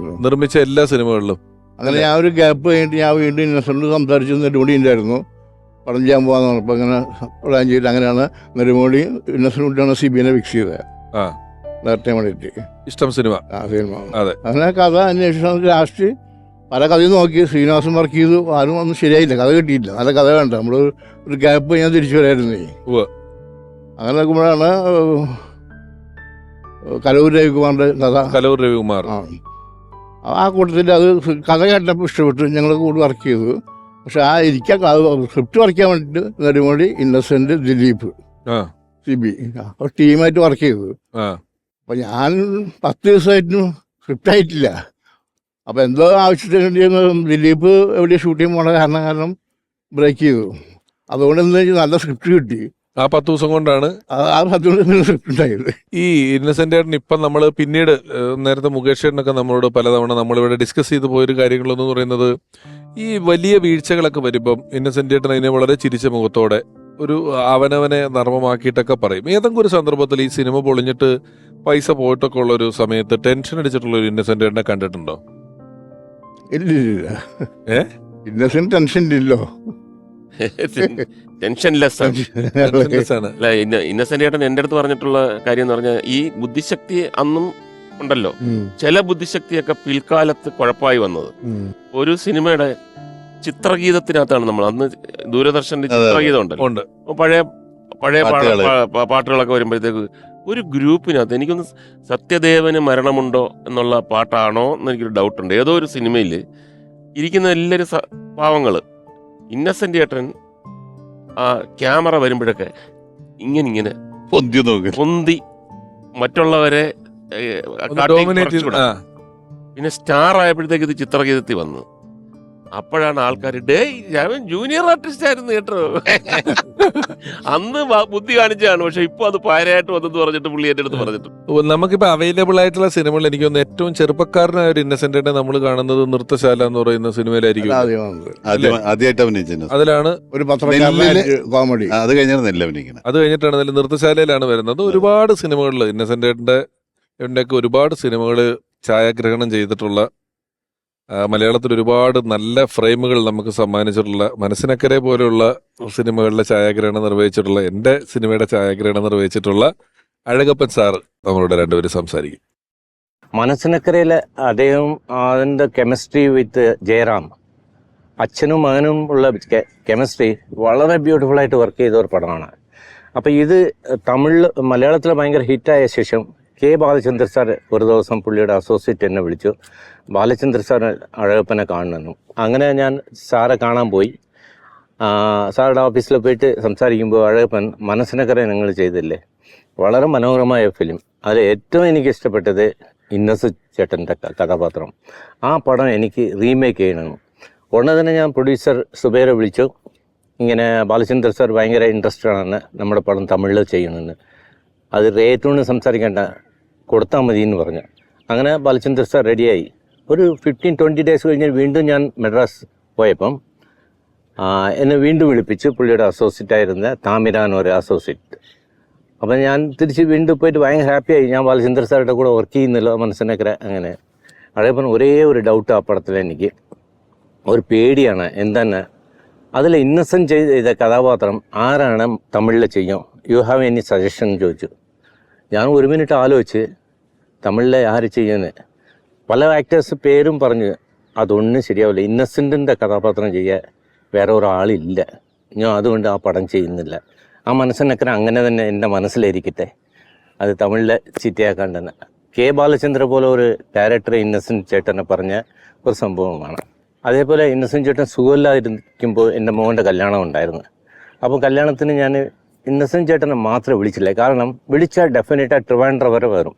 നിർമ്മിച്ച എല്ലാ സിനിമകളിലും. അങ്ങനെ ഞാൻ ഒരു ഗ്യാപ്പ് കഴിഞ്ഞിട്ട് ഞാൻ വീണ്ടും ഇന്നസെന്റ് സംസാരിച്ചു നെടുമുടി ഉണ്ടായിരുന്നു പടം ചെയ്യാൻ പോകാന്ന് പറഞ്ഞപ്പോൾ അങ്ങനെ പ്ലാൻ ചെയ്തിട്ട് അങ്ങനെയാണ് നെടുമുടി ഇന്നസെന്റിനാണ് CBI ഫിക്സ് ചെയ്തത്. ആ, ഡയറക്റ്റ് വേണ്ടിയിട്ട് ഇഷ്ടം സിനിമ. സിനിമ. അതെ. അങ്ങനെ കഥ അന്വേഷിച്ചു. ലാസ്റ്റ് പല കഥയും നോക്കി, ശ്രീനിവാസൻ വർക്ക് ചെയ്തു, ആരും ഒന്നും ശരിയായില്ല, കഥ കിട്ടിയില്ല. നല്ല കഥ വേണ്ട, നമ്മൾ ഒരു ഗ്യാപ്പ് ഞാൻ തിരിച്ചു വരായിരുന്നേ. ഉവ്വ്. അങ്ങനെ നോക്കുമ്പോഴാണ് കലൂർ രവികുമാറിൻ്റെ കഥ. കലൂർ രവികുമാർ. ആ കൂട്ടത്തിൽ അത് കഥ കേട്ടപ്പോൾ ഇഷ്ടപ്പെട്ടു, ഞങ്ങൾ കൂടി വർക്ക് ചെയ്തു. പക്ഷെ ആ ഇരിക്കാൻ സ്ക്രിപ്റ്റ് വരയ്ക്കാൻ വേണ്ടിയിട്ട് നെടുമുടി, ഇന്നസെന്റ്, ദിലീപ്, CBI ഒരു ടീമായിട്ട് വർക്ക് ചെയ്തു. അപ്പം ഞാൻ 10 ദിവസമായിട്ടും സ്ക്രിപ്റ്റ് ആയിട്ടില്ല. അപ്പം എന്തോ ആവശ്യത്തിന് ദിലീപ് എവിടെ ഷൂട്ട് ചെയ്യാൻ പോണ കാരണം ബ്രേക്ക് ചെയ്തു. അതുകൊണ്ട് എന്താ വെച്ചാൽ നല്ല സ്ക്രിപ്റ്റ് കിട്ടി. ആ 10 ദിവസം കൊണ്ടാണ് ആ 10 ദിവസം സ്ക്രിപ്റ്റ് ഉണ്ടായത്. ഈ ഇന്നസെന്റ് ഏട്ടൻ ഇപ്പം നമ്മൾ പിന്നീട് നേരത്തെ മുകേഷ് ഏട്ടനൊക്കെ നമ്മളോട് പലതവണ നമ്മളിവിടെ ഡിസ്കസ് ചെയ്ത് പോയൊരു കാര്യങ്ങളെന്ന് പറയുന്നത് ഈ വലിയ വീഴ്ചകളൊക്കെ വരുമ്പം ഇന്നസെന്റ് ഏട്ടൻ അതിനെ വളരെ ചിരിച്ച മുഖത്തോടെ ഒരു അവനവനെ നർമ്മമാക്കിയിട്ടൊക്കെ പറയും. ഏതെങ്കിലും ഒരു സന്ദർഭത്തിൽ ഈ സിനിമ പൊളിഞ്ഞിട്ട് പൈസ പോയിട്ടൊക്കെ ഉള്ള ഒരു സമയത്ത് ടെൻഷൻ അടിച്ചിട്ടുള്ള ഒരു ഇന്നസെന്റ് ഏട്ടനെ കണ്ടിട്ടുണ്ടോ? ഇല്ല. ഇന്നസെന്റ് ടെൻഷൻ ഇല്ലല്ലോ. ടെൻഷൻലെസ് ആണ്. ആണ്. അല്ല, ഇന്നസെന്റ് ഏട്ടൻ എൻ്റെ അടുത്ത് പറഞ്ഞിട്ടുള്ള കാര്യം എന്ന് പറഞ്ഞാൽ ഈ ബുദ്ധിശക്തി അന്നും ഉണ്ടല്ലോ, ചില ബുദ്ധിശക്തിയൊക്കെ പിൽക്കാലത്ത് കുഴപ്പമായി വന്നത്. ഒരു സിനിമയുടെ ചിത്രഗീതത്തിനകത്താണ് നമ്മൾ അന്ന് ദൂരദർശന്റെ ചിത്രഗീതം ഉണ്ടല്ലോ, പഴയ പാട്ടുകളൊക്കെ വരുമ്പോഴത്തേക്ക് ഒരു ഗ്രൂപ്പിനകത്ത് എനിക്കൊന്ന് സത്യദേവന് മരണമുണ്ടോ എന്നുള്ള പാട്ടാണോ എന്ന് എനിക്കൊരു ഡൗട്ടുണ്ട്. ഏതോ ഒരു സിനിമയിൽ ഇരിക്കുന്ന എല്ലാവരും പാവങ്ങള്, ഇന്നസെന്റ് ഏട്ടൻ ആ ക്യാമറ വരുമ്പോഴൊക്കെ ഇങ്ങനെ പൊന്തി മറ്റുള്ളവരെ പിന്നെ സ്റ്റാർ ആയപ്പോഴത്തേക്ക് ഇത് ചിത്രഗീതത്തിൽ വന്നു. അപ്പോഴാണ് ആൾക്കാർ ഞാൻ ജൂനിയർ ആർട്ടിസ്റ്റ് ആയിരുന്നു കേട്ടോ, അന്ന് ബുദ്ധി കാണിച്ചാണ്, പക്ഷെ ഇപ്പൊ അത് പാരയായിട്ട് വന്നെന്ന് പറഞ്ഞിട്ട് പുള്ളി എന്റെ അടുത്ത് പറഞ്ഞിട്ട്. നമുക്കിപ്പോ അവൈലബിൾ ആയിട്ടുള്ള സിനിമകൾ എനിക്ക് തോന്നുന്നു ഏറ്റവും ചെറുപ്പക്കാരനായ ഒരു ഇന്നസെന്റിനെ നമ്മൾ കാണുന്നത് നൃത്തശാല എന്ന് പറയുന്ന സിനിമയിലായിരിക്കും. ആദ്യമായിട്ട് അഭിനയിച്ചത് അതിലാണ് ഒരു കോമഡി. അത് കഴിഞ്ഞിട്ടാണ് അത് കഴിഞ്ഞിട്ടാണ് നൃത്തശാലയിലാണ് വരുന്നത്. ഒരുപാട് സിനിമകളിൽ ഇന്നസെന്റിന്റെ ഒരുപാട് സിനിമകൾ ഛായാഗ്രഹണം ചെയ്തിട്ടുള്ള, മലയാളത്തിൽ ഒരുപാട് നല്ല ഫ്രെയിമുകൾ നമുക്ക് സമ്മാനിച്ചിട്ടുള്ള, മനസ്സിനക്കരെ പോലെയുള്ള സിനിമകളിലെ ഛായാഗ്രഹണം നിർവഹിച്ചിട്ടുള്ള, എൻ്റെ സിനിമയുടെ ഛായാഗ്രഹണം നിർവഹിച്ചിട്ടുള്ള അഴകപ്പൻ സാറ് നമ്മളോട് രണ്ടുപേരും സംസാരിക്കും. മനസ്സിനക്കരയിലെ അദ്ദേഹം അതിൻ്റെ കെമിസ്ട്രി വിത്ത് ജയറാം, അച്ഛനും മകനും ഉള്ള കെമിസ്ട്രി വളരെ ബ്യൂട്ടിഫുള്ളായിട്ട് വർക്ക് ചെയ്ത ഒരു പടമാണ്. അപ്പോൾ ഇത് മലയാളത്തിൽ ഭയങ്കര ഹിറ്റായ ശേഷം കെ ബാലചന്ദ്ര സാർ ഒരു ദിവസം പുള്ളിയുടെ അസോസിയേറ്റ് എന്നെ വിളിച്ചു, ബാലചന്ദ്ര സാർ അഴകപ്പനെ കാണണമെന്നു. അങ്ങനെ ഞാൻ സാറെ കാണാൻ പോയി. സാറുടെ ഓഫീസിൽ പോയിട്ട് സംസാരിക്കുമ്പോൾ അഴകപ്പൻ മനസ്സിനക്കരെ നിങ്ങൾ ചെയ്തില്ലേ, വളരെ മനോഹരമായ ഫിലിം. അതിൽ ഏറ്റവും എനിക്ക് ഇഷ്ടപ്പെട്ടത് ഇന്നസ് ചേട്ടൻ്റെ കഥാപാത്രം. ആ പടം എനിക്ക് റീമേക്ക് ചെയ്യണം. ഉടനെ തന്നെ ഞാൻ പ്രൊഡ്യൂസർ സുബൈറെ വിളിച്ചു. ഇങ്ങനെ ബാലചന്ദ്ര സാർ ഭയങ്കര ഇൻട്രസ്റ്റഡ് ആണ് നമ്മുടെ പടം തമിഴിൽ ചെയ്യണമെന്ന്. അത് റേറ്റോണ് സംസാരിക്കേണ്ട, കൊടുത്താൽ മതി എന്ന് പറഞ്ഞു. അങ്ങനെ ബാലചന്ദ്ര സാർ റെഡിയായി. ഒരു 15-20 ഡേയ്സ് കഴിഞ്ഞ് വീണ്ടും ഞാൻ മദ്രാസ് പോയപ്പം എന്നെ വീണ്ടും വിളിപ്പിച്ച് പുള്ളിയുടെ അസോസിയേറ്റായിരുന്ന താമിരാൻ ഒരു അസോസിയേറ്റ്. അപ്പം ഞാൻ തിരിച്ച് വീണ്ടും പോയിട്ട് ഭയങ്കര ഹാപ്പിയായി. ഞാൻ ബാലചന്ദ്ര സാറുടെ കൂടെ വർക്ക് ചെയ്യുന്നില്ല മനസ്സിനൊക്കെ. അങ്ങനെ അതേപോലെ ഒരേ ഒരു ഡൗട്ട് ആ പടത്തിൽ എനിക്ക്, ഒരു പേടിയാണ്. എന്താണ് അതിൽ ഇന്നസെൻറ്റ് ചെയ്ത കഥാപാത്രം ആരാണ് തമിഴിൽ ചെയ്യും, യു ഹാവ് എനി സജഷൻ ചോദിച്ചു. ഞാൻ 1 മിനിറ്റ് ആലോചിച്ച് തമിഴിലെ ആര് ചെയ്യുന്നത് പല ആക്ടേഴ്സ് പേരും പറഞ്ഞ് അതൊന്നും ശരിയാവില്ല, ഇന്നസെൻറ്റിൻ്റെ കഥാപാത്രം ചെയ്യാൻ വേറെ ഒരാളില്ല, ഞാൻ അതുകൊണ്ട് ആ പടം ചെയ്യുന്നില്ല. ആ മനസ്സിനക്കര അങ്ങനെ തന്നെ എൻ്റെ മനസ്സിലിരിക്കട്ടെ, അത് തമിഴിലെ ചിറ്റയാക്കാൻ തന്നെ. കെ ബാലചന്ദ്ര പോലെ ഒരു ഡയറക്ടർ ഇന്നസെൻറ്റ് ചേട്ടനെ പറഞ്ഞ ഒരു സംഭവമാണ്. അതേപോലെ ഇന്നസെൻറ്റ് ചേട്ടൻ സുഖമില്ലാതിരിക്കുമ്പോൾ എൻ്റെ മോൻ്റെ കല്യാണം ഉണ്ടായിരുന്നു. അപ്പോൾ കല്യാണത്തിന് ഞാൻ ഇന്നസെൻറ്റ് ചേട്ടനെ മാത്രമേ വിളിച്ചില്ല. കാരണം വിളിച്ചാൽ ഡെഫിനറ്റായി ട്രിവാൻഡ്രം വരെ വരും,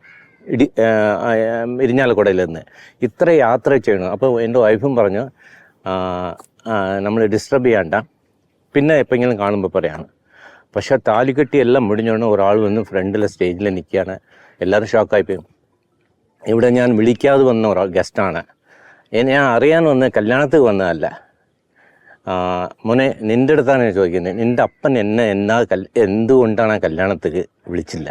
ഇരിഞ്ഞാലക്കുടയിൽ നിന്ന് ഇത്ര യാത്ര ചെയ്യണം. അപ്പോൾ എൻ്റെ വൈഫും പറഞ്ഞു നമ്മൾ ഡിസ്റ്റർബ് ചെയ്യണ്ട, പിന്നെ എപ്പോഴെങ്കിലും കാണുമ്പോൾ പറയാണ്. പക്ഷേ താലികെട്ടി എല്ലാം മുടിഞ്ഞോണ്ട് ഒരാൾ വന്ന് ഫ്രണ്ടിലെ സ്റ്റേജിൽ നിൽക്കുകയാണ്. എല്ലാവരും ഷോക്കായിപ്പോയി. ഇവിടെ ഞാൻ വിളിക്കാതെ വന്ന ഒരാൾ ഗസ്റ്റാണ്, ഞാൻ അറിയാൻ വന്ന് കല്യാണത്തിൽ വന്നതല്ല. മോനെ നിൻ്റെ അടുത്താണ് ചോദിക്കുന്നത്, നിൻ്റെ അപ്പൻ എന്നെ എന്തുകൊണ്ടാണ് ആ കല്യാണത്തിൽ വിളിച്ചില്ല,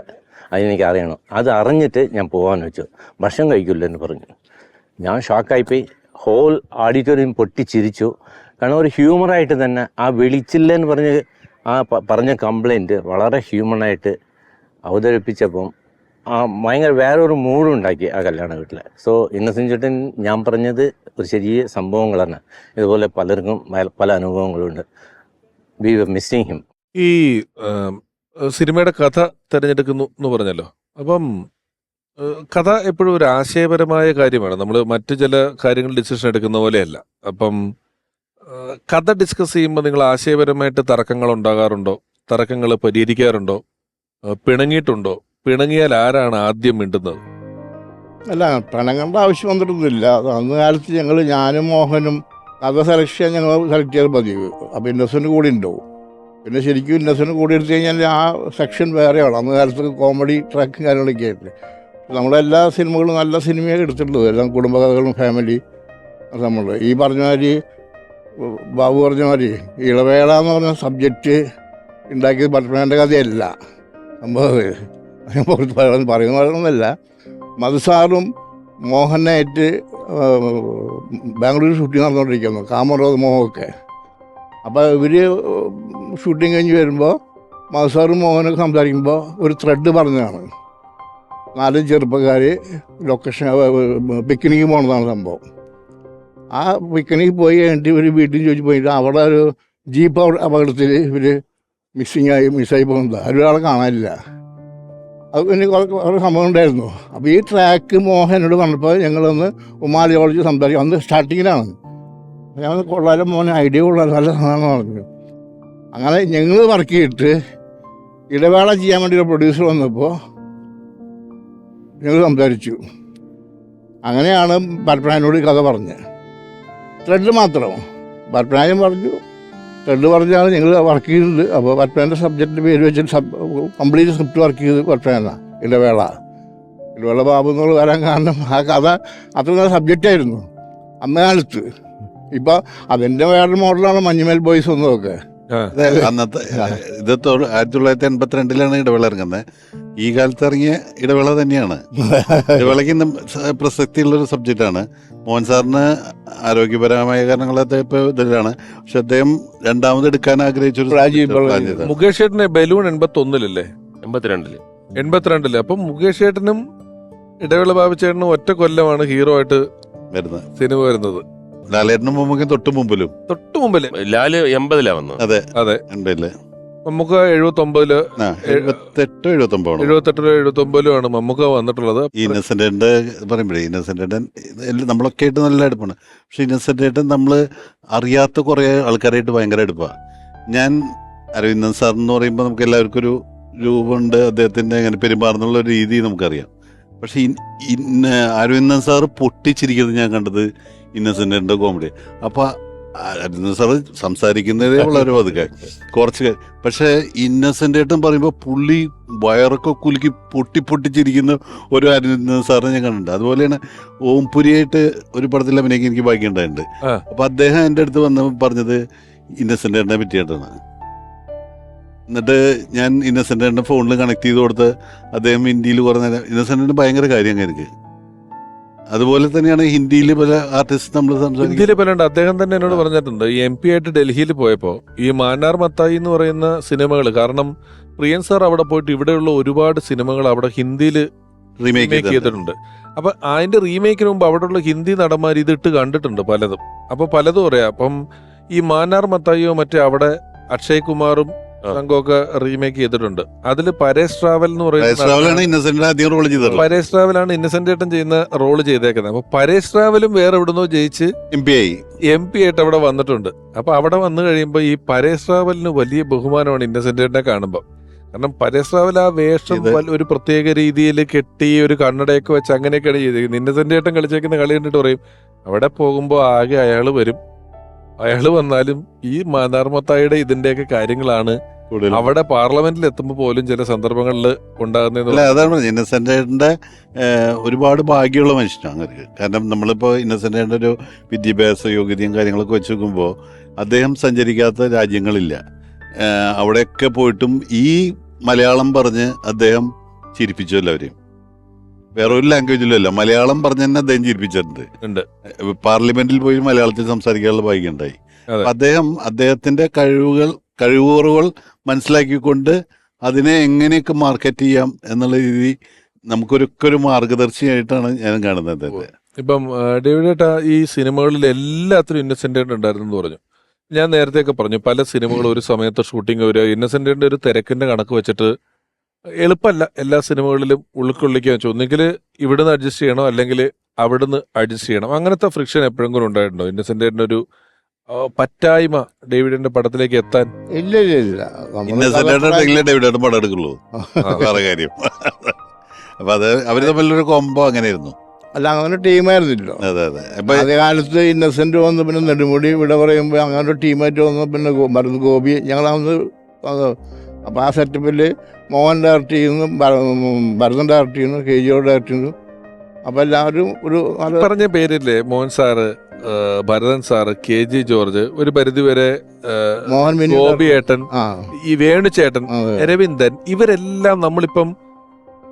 അതെനിക്ക് അറിയണം. അത് അറിഞ്ഞിട്ട് ഞാൻ പോകാമെന്ന് വെച്ചു. ഭക്ഷണം കഴിക്കില്ല എന്ന് പറഞ്ഞു. ഞാൻ ഷോക്കായിപ്പോയി. Whole auditorium പൊട്ടിച്ചിരിച്ചു. കാരണം ഒരു ഹ്യൂമറായിട്ട് തന്നെ ആ വിളിച്ചില്ല എന്ന് പറഞ്ഞ കംപ്ലൈൻറ്റ് വളരെ ഹ്യൂമണായിട്ട് അവതരിപ്പിച്ചപ്പം ഭയങ്കര വേറൊരു മൂഡുണ്ടാക്കി ആ കല്യാണ വീട്ടിൽ. സോ ഇന്നസെൻറ്റ് ചേട്ടൻ ഞാൻ പറഞ്ഞത് ഒരു ശരിയ സംഭവങ്ങളാണ്. ഇതുപോലെ പലർക്കും പല അനുഭവങ്ങളുണ്ട്. We were missing him. ഈ സിനിമയുടെ കഥ തിരഞ്ഞെടുക്കുന്നു എന്ന് പറഞ്ഞല്ലോ. അപ്പം കഥ എപ്പോഴും ഒരു ആശയപരമായ കാര്യമാണ്. നമ്മൾ മറ്റു ചില കാര്യങ്ങൾ ഡിസിഷൻ എടുക്കുന്ന പോലെയല്ല. അപ്പം കഥ ഡിസ്കസ് ചെയ്യുമ്പോൾ നിങ്ങൾ ആശയപരമായിട്ട് തർക്കങ്ങൾ ഉണ്ടാകാറുണ്ടോ? തർക്കങ്ങൾ പരിഹരിക്കാറുണ്ടോ? പിണങ്ങിയിട്ടുണ്ടോ? പിണങ്ങിയാൽ ആരാണ് ആദ്യം മിണ്ടുന്നത്? അല്ല, പിണങ്ങേണ്ട ആവശ്യം വന്നിട്ടൊന്നുമില്ല. അന്ന് കാലത്ത് ഞാനും മോഹനും കഥ സെലക്ഷൻ ഞങ്ങൾ സെലക്ട് ചെയ്ത് പതിവ്. അപ്പോൾ ഇന്നസെൻ്റ് കൂടി ഉണ്ടാവും. പിന്നെ ശരിക്കും ഇന്നസെൻ്റ് കൂടി എടുത്തു കഴിഞ്ഞാൽ ആ സെക്ഷൻ വേറെയാണ്. അന്ന് കാലത്ത് കോമഡി ട്രാക്കും കാര്യങ്ങളൊക്കെ ആയിട്ട് നമ്മളെല്ലാ സിനിമകളും നല്ല സിനിമയൊക്കെ എടുത്തിട്ടുള്ളത്, എല്ലാം കുടുംബകഥകളും ഫാമിലി. നമ്മൾ ഈ പറഞ്ഞ മാതിരി ബാബു പറഞ്ഞ മാതിരി ഇളവേള എന്ന് പറഞ്ഞ സബ്ജക്റ്റ് ഉണ്ടാക്കിയത് പത്മനാഭൻ്റെ കഥയല്ല സംഭവം പറയുന്നതല്ല. മധുസാറും മോഹനായിട്ട് ബാംഗ്ലൂർ ഷൂട്ടിങ് നടന്നുകൊണ്ടിരിക്കുന്നു, കാമറോദ് മോഹമൊക്കെ. അപ്പോൾ ഇവർ ഷൂട്ടിങ് കഴിഞ്ഞ് വരുമ്പോൾ മധുസാറും മോഹനൊക്കെ സംസാരിക്കുമ്പോൾ ഒരു ത്രെഡ് പറഞ്ഞതാണ്. 4 ചെറുപ്പക്കാർ ലൊക്കേഷൻ പിക്നിക്ക് പോകണതാണ് സംഭവം. ആ പിക്നിക്ക് പോയി കഴിഞ്ഞിട്ട് ഇവർ വീട്ടിൽ ചോദിച്ചു പോയിട്ട് അവിടെ ഒരു ജീപ്പ് അപകടത്തിൽ ഇവർ മിസ്സായി പോകുന്നത്, ഒരാളെ കാണാനില്ല. അത് പിന്നെ കുറേ സംഭവം ഉണ്ടായിരുന്നു. അപ്പോൾ ഈ ട്രാക്ക് മോഹനോട് പറഞ്ഞപ്പോൾ ഞങ്ങളൊന്ന് ഉമാലിയോളജി സംസാരിക്കും. അന്ന് സ്റ്റാർട്ടിങ്ങിലാണ്. ഞാൻ കൊള്ളാലും മോനെ ഐഡിയ കൊള്ളാലും നല്ല സാധനം പറഞ്ഞു. അങ്ങനെ ഞങ്ങൾ വർക്ക് ചെയ്തിട്ട് ഇടവേള ചെയ്യാൻ വേണ്ടി ഒരു പ്രൊഡ്യൂസർ വന്നപ്പോൾ ഞങ്ങൾ സംസാരിച്ചു. അങ്ങനെയാണ് പത്മനാഭനോട് കഥ പറഞ്ഞത്. ത്രെഡ് മാത്രം പത്മനാഭൻ പറഞ്ഞു, ത്രെഡ് പറഞ്ഞാണ് ഞങ്ങൾ വർക്ക് ചെയ്തത്. അപ്പോൾ പത്മനാഭൻ്റെ സബ്ജക്റ്റിൻ്റെ പേര് വെച്ചിട്ട് കംപ്ലീറ്റ് സ്ക്രിപ്റ്റ് വർക്ക് ചെയ്ത് പത്മനാഭനാണ്. ഇടവേള ബാബു എന്നുള്ള വരാൻ കാരണം ആ കഥ അത്ര നല്ല സബ്ജക്റ്റായിരുന്നു അന്ന് കാലത്ത്. ഇപ്പം അതിൻ്റെ വേറൊരു മോഡലാണ് മഞ്ഞുമേൽ ബോയ്സ് ഒന്നൊക്കെ. അന്നത്തെ ഇത് 1982 ഇടവേള ഇറങ്ങുന്നത്. ഈ കാലത്ത് ഇറങ്ങിയ ഇടവേള തന്നെയാണ്. ഇടവേളയ്ക്ക് പ്രസക്തിയുള്ളൊരു സബ്ജക്റ്റാണ്. മോഹൻ സാറിന് ആരോഗ്യപരമായ കാരണങ്ങളൊക്കെ ഇപ്പോൾ ഇതിലാണ്. പക്ഷെ അദ്ദേഹം രണ്ടാമത് എടുക്കാൻ ആഗ്രഹിച്ചൊരു മുകേഷ് ചേട്ടനെ ബലൂൺ 81-ലല്ലേ? 82-ല്. അപ്പം മുകേഷ് ചേട്ടനും ഇടവേള ബാബുച്ചേട്ടനും ഒറ്റ കൊല്ലമാണ് ഹീറോ ആയിട്ട് വരുന്നത് സിനിമ വരുന്നത്. ലാലേട്ടനും മമ്മൂക്കും തൊട്ട് മുമ്പില് ലാല് 80-ലാ വന്നത്. അതെ അതെ. 80-ല് മമ്മൂക്ക 78-ല് 78-79-ലാണ് മമ്മൂക്ക വന്നിട്ടുള്ളത്. ഈ ഇന്നസെന്റിന്റെ പറയുമ്പോഴേ ഇന്നസെന്റിന്റെ നമ്മളൊക്കെ ആയിട്ട് നല്ല അടുപ്പാണ്. പക്ഷെ ഇന്നസെന്റ് നമ്മൾ അറിയാത്ത കുറെ ആൾക്കാരായിട്ട് ഭയങ്കര അടുപ്പാണ്. ഞാൻ അരവിന്ദൻ സാർ എന്ന് പറയുമ്പോൾ നമുക്ക് എല്ലാവർക്കും ഒരു രൂപമുണ്ട്, അദ്ദേഹത്തിൻ്റെ എങ്ങനെ പെരുമാറുന്നുള്ള ഒരു രീതി നമുക്കറിയാം. പക്ഷെ അരവിന്ദൻ സാറ് പൊട്ടിച്ചിരിക്കുന്നത് ഞാൻ കണ്ടത് ഇന്നസെന്റിന്റെ കോമഡി. അപ്പൊ അരവിന്ദൻ സാറ് സംസാരിക്കുന്നതേ വളരെ പതുക്കെ കുറച്ച്, പക്ഷെ ഇന്നസെന്റ് ഏട്ടൻ പറയുമ്പോൾ പുള്ളി വയറൊക്കെ കുലുക്കി പൊട്ടിച്ചിരിക്കുന്ന ഒരു അരവിന്ദൻ സാറിനെ ഞാൻ കണ്ടിട്ടുണ്ട്. അതുപോലെയാണ് ഓംപുരിയായിട്ട് ഒരു പടത്തിൽ അഭിനയിക്കാൻ എനിക്ക് ഭാഗ്യം ഉണ്ടായിട്ടുണ്ട്. അപ്പൊ അദ്ദേഹം എൻ്റെ അടുത്ത് വന്ന് പറഞ്ഞത് ഇന്നസെന്റ് ഏട്ടനെ പറ്റിയിട്ടാണ്. എന്നിട്ട് ഞാൻ ഇന്നസെന്റ് ഏട്ടൻ്റെ ഫോണിൽ കണക്ട് ചെയ്ത് കൊടുത്ത് അദ്ദേഹം ഹിന്ദിയിൽ കുറേ നേരം, ഇന്നസെന്റിന് ഭയങ്കര കാര്യം എനിക്ക്. അതുപോലെ തന്നെയാണ് ഹിന്ദിയിൽ പല ആർട്ടിസ്റ്റ് നമ്മൾ സംസാരിക്കും. ഹിന്ദിയിൽ പലണ്ട്. അദ്ദേഹം തന്നെ എന്നോട് പറഞ്ഞിട്ടുണ്ട്, ഈ MP ആയിട്ട് ഡൽഹിയിൽ പോയപ്പോൾ ഈ മാന്നാർ മത്തായി എന്ന് പറയുന്ന സിനിമകൾ, കാരണം പ്രിയൻ സാർ അവിടെ പോയിട്ട് ഇവിടെയുള്ള ഒരുപാട് സിനിമകൾ അവിടെ ഹിന്ദിയിൽ റീമേക്ക് ചെയ്തിട്ടുണ്ട്. അപ്പൊ അതിന്റെ റീമേക്കിന് മുമ്പ് അവിടെയുള്ള ഹിന്ദി നടന്മാർ ഇതിട്ട് കണ്ടിട്ടുണ്ട് പലതും. അപ്പൊ പലതും അറിയാം. അപ്പം ഈ മാന്നാർ മത്തായിയോ മറ്റേ അവിടെ അക്ഷയ് കുമാറും സംഘമൊക്കെ റീമേക്ക് ചെയ്തിട്ടുണ്ട്. അതിൽ പരേഷ് ട്രാവൽ എന്ന് പറയുന്നത്, പരേഷ് ട്രാവലാണ് ഇന്നസെന്റ് ഏട്ടൻ ചെയ്യുന്ന റോള് ചെയ്തേക്കുന്നത്. അപ്പൊ പരേഷ് ട്രാവലും വേറെ എവിടുന്നോ ജയിച്ച് MP ആയിട്ട് അവിടെ വന്നിട്ടുണ്ട്. അപ്പൊ അവിടെ വന്നു കഴിയുമ്പോൾ ഈ പരേഷ് ട്രാവലിന് വലിയ ബഹുമാനമാണ് ഇന്നസെന്റ് ഏട്ടനെ കാണുമ്പോൾ. കാരണം പരേഷ് ട്രാവൽ ആ വേഷം ഒരു പ്രത്യേക രീതിയിൽ കെട്ടി ഒരു കണ്ണടയൊക്കെ വെച്ച് അങ്ങനെയൊക്കെയാണ് ചെയ്തേക്കുന്നത്. ഇന്നസെന്റ് ഏട്ടൻ കളിച്ചേക്കുന്ന കളി കണ്ടിട്ട് പറയും, അവിടെ പോകുമ്പോൾ ആകെ അയാള് വരും, അയാള് വന്നാലും ഈ മാനാർമത്തായുടെ ഇതിന്റെയൊക്കെ കാര്യങ്ങളാണ് അവിടെ പാർലമെന്റിൽ എത്തുമ്പോൾ പോലും ചില സന്ദർഭങ്ങളിൽ ഉണ്ടാകുന്നത്. അതാണ് ഇന്നസെന്റിന്റെ ഒരുപാട് ഭാഗ്യമുള്ള മനുഷ്യനാണ്. കാരണം നമ്മളിപ്പോൾ ഇന്നസെന്റിന്റെ ഒരു വിദ്യാഭ്യാസ യോഗ്യതയും കാര്യങ്ങളൊക്കെ വെച്ച് നോക്കുമ്പോൾ അദ്ദേഹം സഞ്ചരിക്കാത്ത രാജ്യങ്ങളില്ല. അവിടെയൊക്കെ പോയിട്ടും ഈ മലയാളം പറഞ്ഞ് അദ്ദേഹം ചിരിപ്പിച്ചു എല്ലാവരെയും. വേറെ ഒരു ലാംഗ്വേജിലും അല്ല, മലയാളം പറഞ്ഞ് തന്നെ അദ്ദേഹം ചിരിപ്പിച്ചിട്ടുണ്ട്. പാർലമെന്റിൽ പോയി മലയാളത്തിൽ സംസാരിക്കാനുള്ള ഭാഗ്യം ഉണ്ടായി. അദ്ദേഹത്തിന്റെ കഴിവുകൾ മനസ്സിലാക്കിക്കൊണ്ട് അതിനെ എങ്ങനെയൊക്കെ മാർക്കറ്റ് ചെയ്യാം എന്നുള്ള രീതി നമുക്കൊരു മാർഗദർശിയായിട്ടാണ് ഞാൻ കാണുന്നത്. ഇപ്പം ഡേവിഡ് ഏട്ടാ, ഈ സിനിമകളിൽ എല്ലാത്തിനും ഇന്നസെന്റ് ഏട്ടൻ ഉണ്ടായിരുന്നു പറഞ്ഞു. ഞാൻ നേരത്തെയൊക്കെ പറഞ്ഞു, പല സിനിമകളും ഒരു സമയത്ത് ഷൂട്ടിംഗ് വരിക, ഇന്നസെന്റ് ഏട്ടൻ്റെ ഒരു തിരക്കിന്റെ കണക്ക് വെച്ചിട്ട് എളുപ്പമല്ല എല്ലാ സിനിമകളിലും ഉൾക്കൊള്ളിക്കാൻ വെച്ചു. ഒന്നെങ്കിൽ ഇവിടുന്ന് അഡ്ജസ്റ്റ് ചെയ്യണം, അല്ലെങ്കിൽ അവിടുന്ന് അഡ്ജസ്റ്റ് ചെയ്യണം. അങ്ങനത്തെ ഫ്രിക്ഷൻ എപ്പോഴെങ്കിലും ഉണ്ടായിട്ടുണ്ടോ ഇന്നസെന്റ് ഏട്ടൻ്റെ ഒരു പറ്റായ്മ ഡേവിഡിന്റെ പടത്തിലേക്ക് എത്താൻ? ഇല്ല. ഡേവിഡ് പടം എടുക്കുള്ളൂ, വേറെ കാര്യം. അപ്പൊ അത് അവര് തമ്മിലൊരു കോംബോ അങ്ങനെയായിരുന്നു. അല്ല, അങ്ങനെ ടീമായിരുന്നില്ലോ. അതേ കാലത്ത് ഇന്നസെന്റ് വന്ന് പിന്നെ നെടുമുടി ഇവിടെ പറയുമ്പോൾ അങ്ങനെ ഒരു ടീമായിട്ട് വന്നു. പിന്നെ ഭരത് ഗോപി, ഞങ്ങളന്ന്. അപ്പോൾ ആ സെറ്റപ്പിൽ മോഹൻ ഡയറക്റ്റ് ചെയ്യുന്നു, ഭരതൻ ഡയറക്റ്റ് ചെയ്യുന്നു, KGO ഡയറക്റ്റ് ചെയ്യുന്നു. അപ്പോൾ എല്ലാവരും ഒരു പറഞ്ഞ പേരില്ലേ, Mohan sir, Bharathan sir, KG George, ഒരു പരിധിവരെ ഗോപി ഏട്ടൻ, ഈ വേണുചേട്ടൻ, രവീന്ദ്രൻ, ഇവരെല്ലാം നമ്മളിപ്പം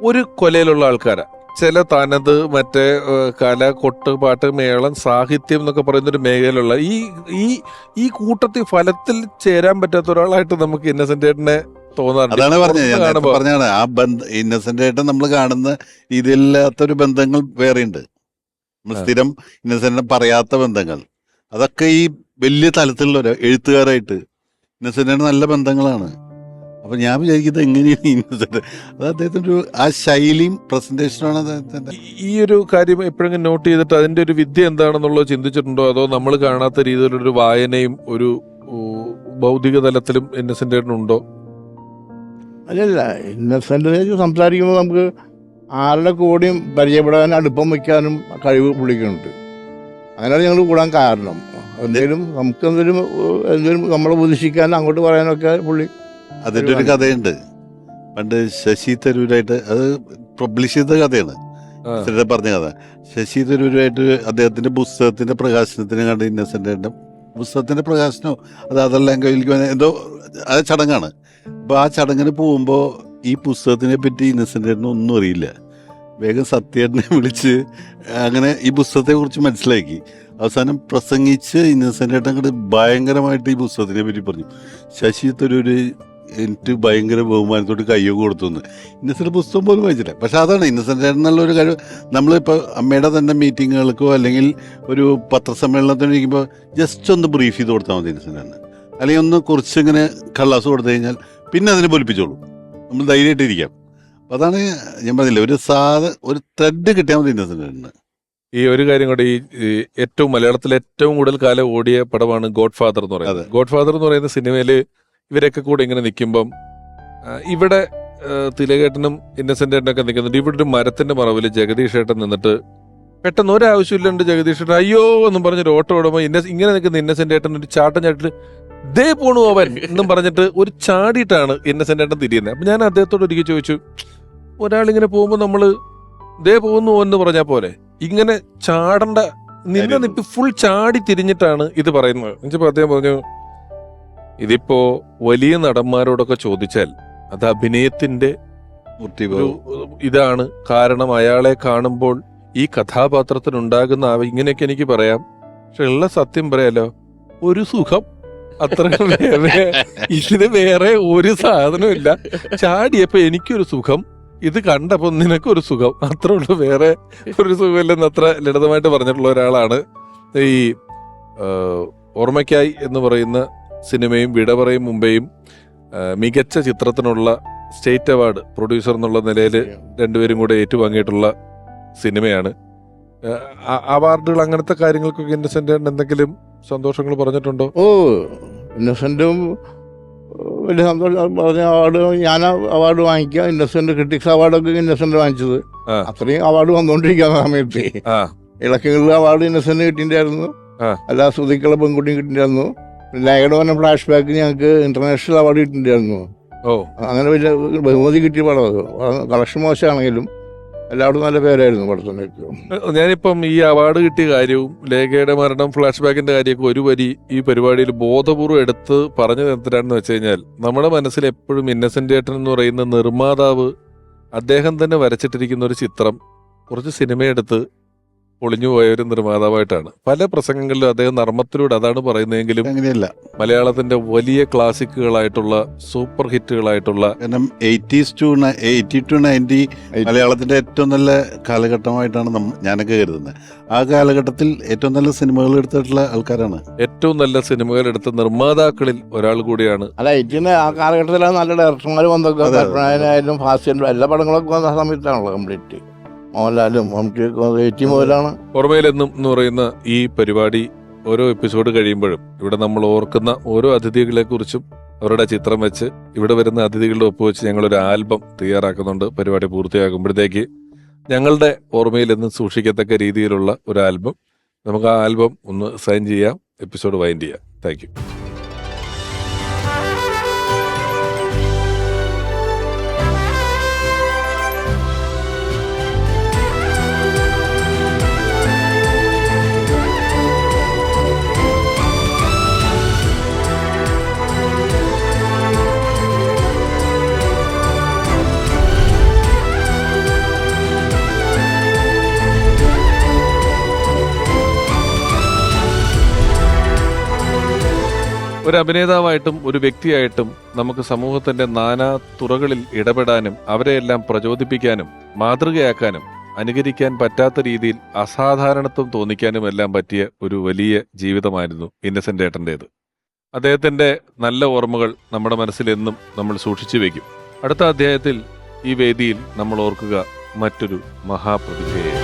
ഒരു കൊലയിലുള്ള ആൾക്കാരാ. ചില തനത്, മറ്റേ കല, കൊട്ട്, പാട്ട്, മേളം, സാഹിത്യം എന്നൊക്കെ പറയുന്നൊരു മേഖലയിലുള്ള ഈ കൂട്ടത്തിൽ ഫലത്തിൽ ചേരാൻ പറ്റാത്ത ഒരാളായിട്ട് നമുക്ക് ഇന്നസെന്റ് ഏട്ടനെ തോന്നാറുണ്ട്. അതാണ് പറഞ്ഞാണ് ആ ഇന്നസെന്റ് ഏട്ടൻ നമ്മൾ കാണുന്ന രീതിയില്ലാത്തൊരു ബന്ധങ്ങൾ വേറെയുണ്ട്. നമ്മൾ സ്ഥിരം ഇന്നസെന്റിനെ പറയാത്ത ബന്ധങ്ങൾ, അതൊക്കെ ഈ വലിയ തലത്തിലുള്ള ഒരു എഴുത്തുകാരായിട്ട് ഇന്നസെന്റിന് നല്ല ബന്ധങ്ങളാണ്. അപ്പൊ ഞാൻ വിചാരിക്കുന്നത് എങ്ങനെയാണ് ഇന്നസെന്റ്, അത് അദ്ദേഹത്തിന്റെ ആ ശൈലിയും പ്രസന്റേഷനാണ് അദ്ദേഹത്തിന്റെ. ഈ ഒരു കാര്യം എപ്പോഴെങ്കിലും നോട്ട് ചെയ്തിട്ട് അതിന്റെ ഒരു വിദ്യ എന്താണെന്നുള്ളത് ചിന്തിച്ചിട്ടുണ്ടോ? അതോ നമ്മൾ കാണാത്ത രീതിയിലൊരു വായനയും ഒരു ഭൗതിക തലത്തിലും ഇന്നസെന്റ് ഏട്ടനുണ്ടോ? അല്ലല്ല, ഇന്നസെന്റ് സംസാരിക്കുമ്പോൾ നമുക്ക് ആരുടെ കൂടെയും പരിചയപ്പെടാനും അടുപ്പം വയ്ക്കാനും കഴിവ് പുള്ളിക്കുന്നുണ്ട്. അങ്ങനെയാണ് ഞങ്ങൾ കൂടാൻ കാരണം. എന്തെങ്കിലും നമ്മളെ ഉപദേശിക്കാനും അങ്ങോട്ട് പറയാനൊക്കെ പുള്ളി. അതിൻ്റെ ഒരു കഥയുണ്ട്. പണ്ട് ശശി തരൂരായിട്ട്, അത് പബ്ലിഷ് ചെയ്ത കഥയാണ്, പറഞ്ഞ കഥ. ശശി തരൂരായിട്ട് അദ്ദേഹത്തിന്റെ പുസ്തകത്തിന്റെ പ്രകാശനത്തിന് കണ്ട് ഇന്നസെന്റ് പുസ്തകത്തിന്റെ പ്രകാശനോ അത് അതർ ലാംഗ്വേജിലേക്ക് എന്തോ അത് ചടങ്ങാണ്. അപ്പോൾ ആ ചടങ്ങിന് പോകുമ്പോൾ ഈ പുസ്തകത്തിനെ പറ്റി ഇന്നസെന്റ് ഒന്നും അറിയില്ല. വേഗം സത്യേട്ടനെ വിളിച്ച് അങ്ങനെ ഈ പുസ്തകത്തെക്കുറിച്ച് മനസ്സിലാക്കി. അവസാനം പ്രസംഗിച്ച് ഇന്നസെന്റ് അങ്ങോട്ട് ഭയങ്കരമായിട്ട് ഈ പുസ്തകത്തിനെ പറ്റി പറഞ്ഞു. ശശി തരൂര് എനിക്ക് ഭയങ്കര ബഹുമാനത്തോട് കയ്യൊക്കെ കൊടുത്തുനിന്ന്. ഇന്നസെന്റ് പുസ്തകം പോലും വായിച്ചില്ല. പക്ഷെ അതാണ് ഇന്നസെന്റ് എന്നുള്ള കഴിവ്. നമ്മളിപ്പോൾ അമ്മയുടെ തന്നെ മീറ്റിങ്ങുകൾക്കോ അല്ലെങ്കിൽ ഒരു പത്രസമ്മേളനത്തിന് ഇരിക്കുമ്പോൾ ജസ്റ്റ് ഒന്ന് ബ്രീഫ് ചെയ്ത് കൊടുത്താൽ മതി ഇന്നസെന്റ്. അല്ലെങ്കിൽ ഒന്ന് കുറച്ചിങ്ങനെ കള്ളാസ് കൊടുത്തു കഴിഞ്ഞാൽ പിന്നെ അതിനെ പൊലിപ്പിച്ചോളൂ, നമ്മൾ ധൈര്യമായിട്ടിരിക്കാം. അപ്പം അതാണ് ഞാൻ പറഞ്ഞില്ല, ഒരു ത്രെഡ് കിട്ടിയാൽ മതി ഇന്നസെന്റ്. ഈ ഒരു കാര്യം കൂടെ, ഈ ഏറ്റവും മലയാളത്തിലെ ഏറ്റവും കൂടുതൽ കാലം ഓടിയ പടമാണ് ഗോഡ് ഫാദർ എന്ന് പറയുന്നത്. ഗോഡ് ഫാദർ എന്ന് പറയുന്ന സിനിമയിൽ ഇവരൊക്കെ കൂടെ ഇങ്ങനെ നിൽക്കുമ്പം ഇവിടെ തിലകേട്ടനും ഇന്നസെന്റ് ഏട്ടനൊക്കെ നിൽക്കുന്നുണ്ട്. ഇവിടെ ഒരു മരത്തിന്റെ മറവിൽ ജഗദീഷ് ഏട്ടൻ നിന്നിട്ട് പെട്ടെന്ന് ഒരാവശ്യമില്ലാണ്ട് ജഗദീഷ് ഏട്ടൻ അയ്യോ എന്നും പറഞ്ഞൊരു ഓട്ടോ ഓടുമ്പോൾ ഇങ്ങനെ നിൽക്കുന്ന ഇന്നസെന്റ് ഏട്ടൻ ഒരു ചാട്ടം ചാട്ടിട്ട് ദേ പോണു അവൻ എന്നും പറഞ്ഞിട്ട് ഒരു ചാടിയിട്ടാണ് ഇന്നസെന്റ് ഏട്ടൻ തിരിയുന്നത്. അപ്പൊ ഞാൻ അദ്ദേഹത്തോട് ഒരിക്കൽ ചോദിച്ചു, ഒരാളിങ്ങനെ പോകുമ്പോൾ നമ്മള് ദേ പോകുന്നു എന്ന് പറഞ്ഞാൽ പോലെ ഇങ്ങനെ ചാടണ്ട, നിപ്പി ഫുൾ ചാടി തിരിഞ്ഞിട്ടാണ് ഇത് പറയുന്നത്. എന്നുവെച്ചപ്പോ അദ്ദേഹം പറഞ്ഞു, ഇതിപ്പോ വലിയ നടന്മാരോടൊക്കെ ചോദിച്ചാൽ അത് അഭിനയത്തിന്റെ ഒരു ഇതാണ്. കാരണം അയാളെ കാണുമ്പോൾ ഈ കഥാപാത്രത്തിനുണ്ടാകുന്ന ഇങ്ങനെയൊക്കെ എനിക്ക് പറയാം, പക്ഷെ ഉള്ള സത്യം പറയാലോ, ഒരു സുഖം അത്ര. ഇതിന് വേറെ ഒരു സാധനവും ഇല്ല. ചാടിയപ്പോ എനിക്കൊരു സുഖം, ഇത് കണ്ടപ്പോ നിനക്കൊരു സുഖം, അത്രേ ഉള്ളൂ, വേറെ ഒരു സുഖമില്ലെന്ന് അത്ര ലളിതമായിട്ട് പറഞ്ഞിട്ടുള്ള ഒരാളാണ്. ഈ ഓർമ്മയ്ക്കായി എന്ന് പറയുന്ന സിനിമയും വിട പറയും മുമ്പേയും മികച്ച ചിത്രത്തിനുള്ള സ്റ്റേറ്റ് അവാർഡ് പ്രൊഡ്യൂസർ എന്നുള്ള നിലയിൽ രണ്ടുപേരും കൂടെ ഏറ്റുവാങ്ങിയിട്ടുള്ള സിനിമയാണ്. അവാർഡുകൾ അങ്ങനത്തെ കാര്യങ്ങൾക്കൊക്കെ ഇന്നസെന്റ് എന്തെങ്കിലും സന്തോഷങ്ങൾ പറഞ്ഞിട്ടുണ്ടോ? ഓ, ഇന്നസെന്റും വലിയ സന്തോഷം പറഞ്ഞ അവാർഡ്, ഞാൻ അവാർഡ് വാങ്ങിക്കുക, ഇന്നസെന്റ് ക്രിട്ടിക്സ് അവാർഡൊക്കെ ഇന്നസെന്റ് വാങ്ങിച്ചത്. അത്രയും അവാർഡ് വന്നുകൊണ്ടിരിക്കുന്ന സമയത്ത് ഇളക്കങ്ങളിൽ അവാർഡ് ഇന്നസെന്റ് കിട്ടിയിട്ടുണ്ടായിരുന്നു, എല്ലാ ശ്രുതിക്കുള്ള പെൺകുട്ടിയും കിട്ടിയിട്ടുണ്ടായിരുന്നു. ലൈഡോന ഫ്ലാഷ് ബാക്ക് ഞങ്ങൾക്ക് ഇന്റർനാഷണൽ അവാർഡ് കിട്ടിയിട്ടുണ്ടായിരുന്നു. അങ്ങനെ വലിയ ബഹുമതി കിട്ടിയ പടം അത്. കളക്ഷൻ മോശമാണെങ്കിലും എല്ലാവരും നല്ല പേരായിരുന്നു പടത്തിനൊക്കെ. ഞാനിപ്പം ഈ അവാർഡ് കിട്ടിയ കാര്യവും ലേഖയുടെ മരണം ഫ്ലാഷ് ബാക്കിന്റെ കാര്യമൊക്കെ ഒരു വരി ഈ പരിപാടിയിൽ ബോധപൂർവ്വം എടുത്ത് പറഞ്ഞു നിർത്തിട്ടാണെന്ന് വെച്ച് കഴിഞ്ഞാൽ, നമ്മുടെ മനസ്സിൽ എപ്പോഴും ഇന്നസെന്റ് ഏട്ടൻ എന്ന് പറയുന്ന നിർമ്മാതാവ് അദ്ദേഹം തന്നെ വരച്ചിട്ടിരിക്കുന്ന ഒരു ചിത്രം കുറച്ച് സിനിമയെടുത്ത് ഒളിഞ്ഞുപോയ ഒരു നിർമ്മാതാവായിട്ടാണ്. പല പ്രസംഗങ്ങളിലും അദ്ദേഹം നർമ്മത്തിലൂടെ അതാണ് പറയുന്നതെങ്കിലും അങ്ങനെയല്ല, മലയാളത്തിന്റെ വലിയ ക്ലാസിക്കുകളായിട്ടുള്ള സൂപ്പർ ഹിറ്റുകളായിട്ടുള്ള, കാരണം 80s to 80 to 90 മലയാളത്തിന്റെ ഏറ്റവും നല്ല കാലഘട്ടമായിട്ടാണ് ഞാനൊക്കെ കരുതുന്നത്. ആ കാലഘട്ടത്തിൽ ഏറ്റവും നല്ല സിനിമകൾ എടുത്തിട്ടുള്ള ആൾക്കാരാണ്, ഏറ്റവും നല്ല സിനിമകൾ എടുത്ത നിർമ്മാതാക്കളിൽ ഒരാൾ കൂടിയാണ്. അല്ല, ആ കാലഘട്ടത്തിലാണ് നല്ല ഡയറക്ടർമാർ വന്നൊക്കെ, ഫാസ്റ്റ് എല്ലാ പടങ്ങളൊക്കെ വന്ന സമയത്താണല്ലോ കംപ്ലീറ്റ്. മോഹൻലാലും മമ്മൂട്ടി മുതലാണ്. ഓർമ്മയിലെന്നും എന്ന് പറയുന്ന ഈ പരിപാടി ഓരോ എപ്പിസോഡ് കഴിയുമ്പോഴും ഇവിടെ നമ്മൾ ഓർക്കുന്ന ഓരോ അതിഥികളെ കുറിച്ചും അവരുടെ ചിത്രം വെച്ച് ഇവിടെ വരുന്ന അതിഥികളുടെ ഒപ്പുവെച്ച് ഞങ്ങളൊരു ആൽബം തയ്യാറാക്കുന്നുണ്ട്. പരിപാടി പൂർത്തിയാകുമ്പോഴത്തേക്ക് ഞങ്ങളുടെ ഓർമ്മയിലെന്നും സൂക്ഷിക്കത്തക്ക രീതിയിലുള്ള ഒരു ആൽബം. നമുക്ക് ആ ആൽബം ഒന്ന് സൈൻ ചെയ്യാം, എപ്പിസോഡ് വൈൻഡ് ചെയ്യാം. Thank you. ഒരു അഭിനേതാവായിട്ടും ഒരു വ്യക്തിയായിട്ടും നമുക്ക് സമൂഹത്തിന്റെ നാനാ തുറകളിൽ ഇടപെടാനും അവരെയെല്ലാം പ്രചോദിപ്പിക്കാനും മാതൃകയാക്കാനും അനുകരിക്കാൻ പറ്റാത്ത രീതിയിൽ അസാധാരണത്വം തോന്നിക്കാനും എല്ലാം പറ്റിയ ഒരു വലിയ ജീവിതമായിരുന്നു ഇന്നസെന്റ് ഏട്ടൻ്റേത്. അദ്ദേഹത്തിന്റെ നല്ല ഓർമ്മകൾ നമ്മുടെ മനസ്സിലെന്നും നമ്മൾ സൂക്ഷിച്ചു വെക്കും. അടുത്ത അധ്യായത്തിൽ ഈ വേദിയിൽ നമ്മൾ ഓർക്കുക മറ്റൊരു മഹാപ്രതിഭയെ.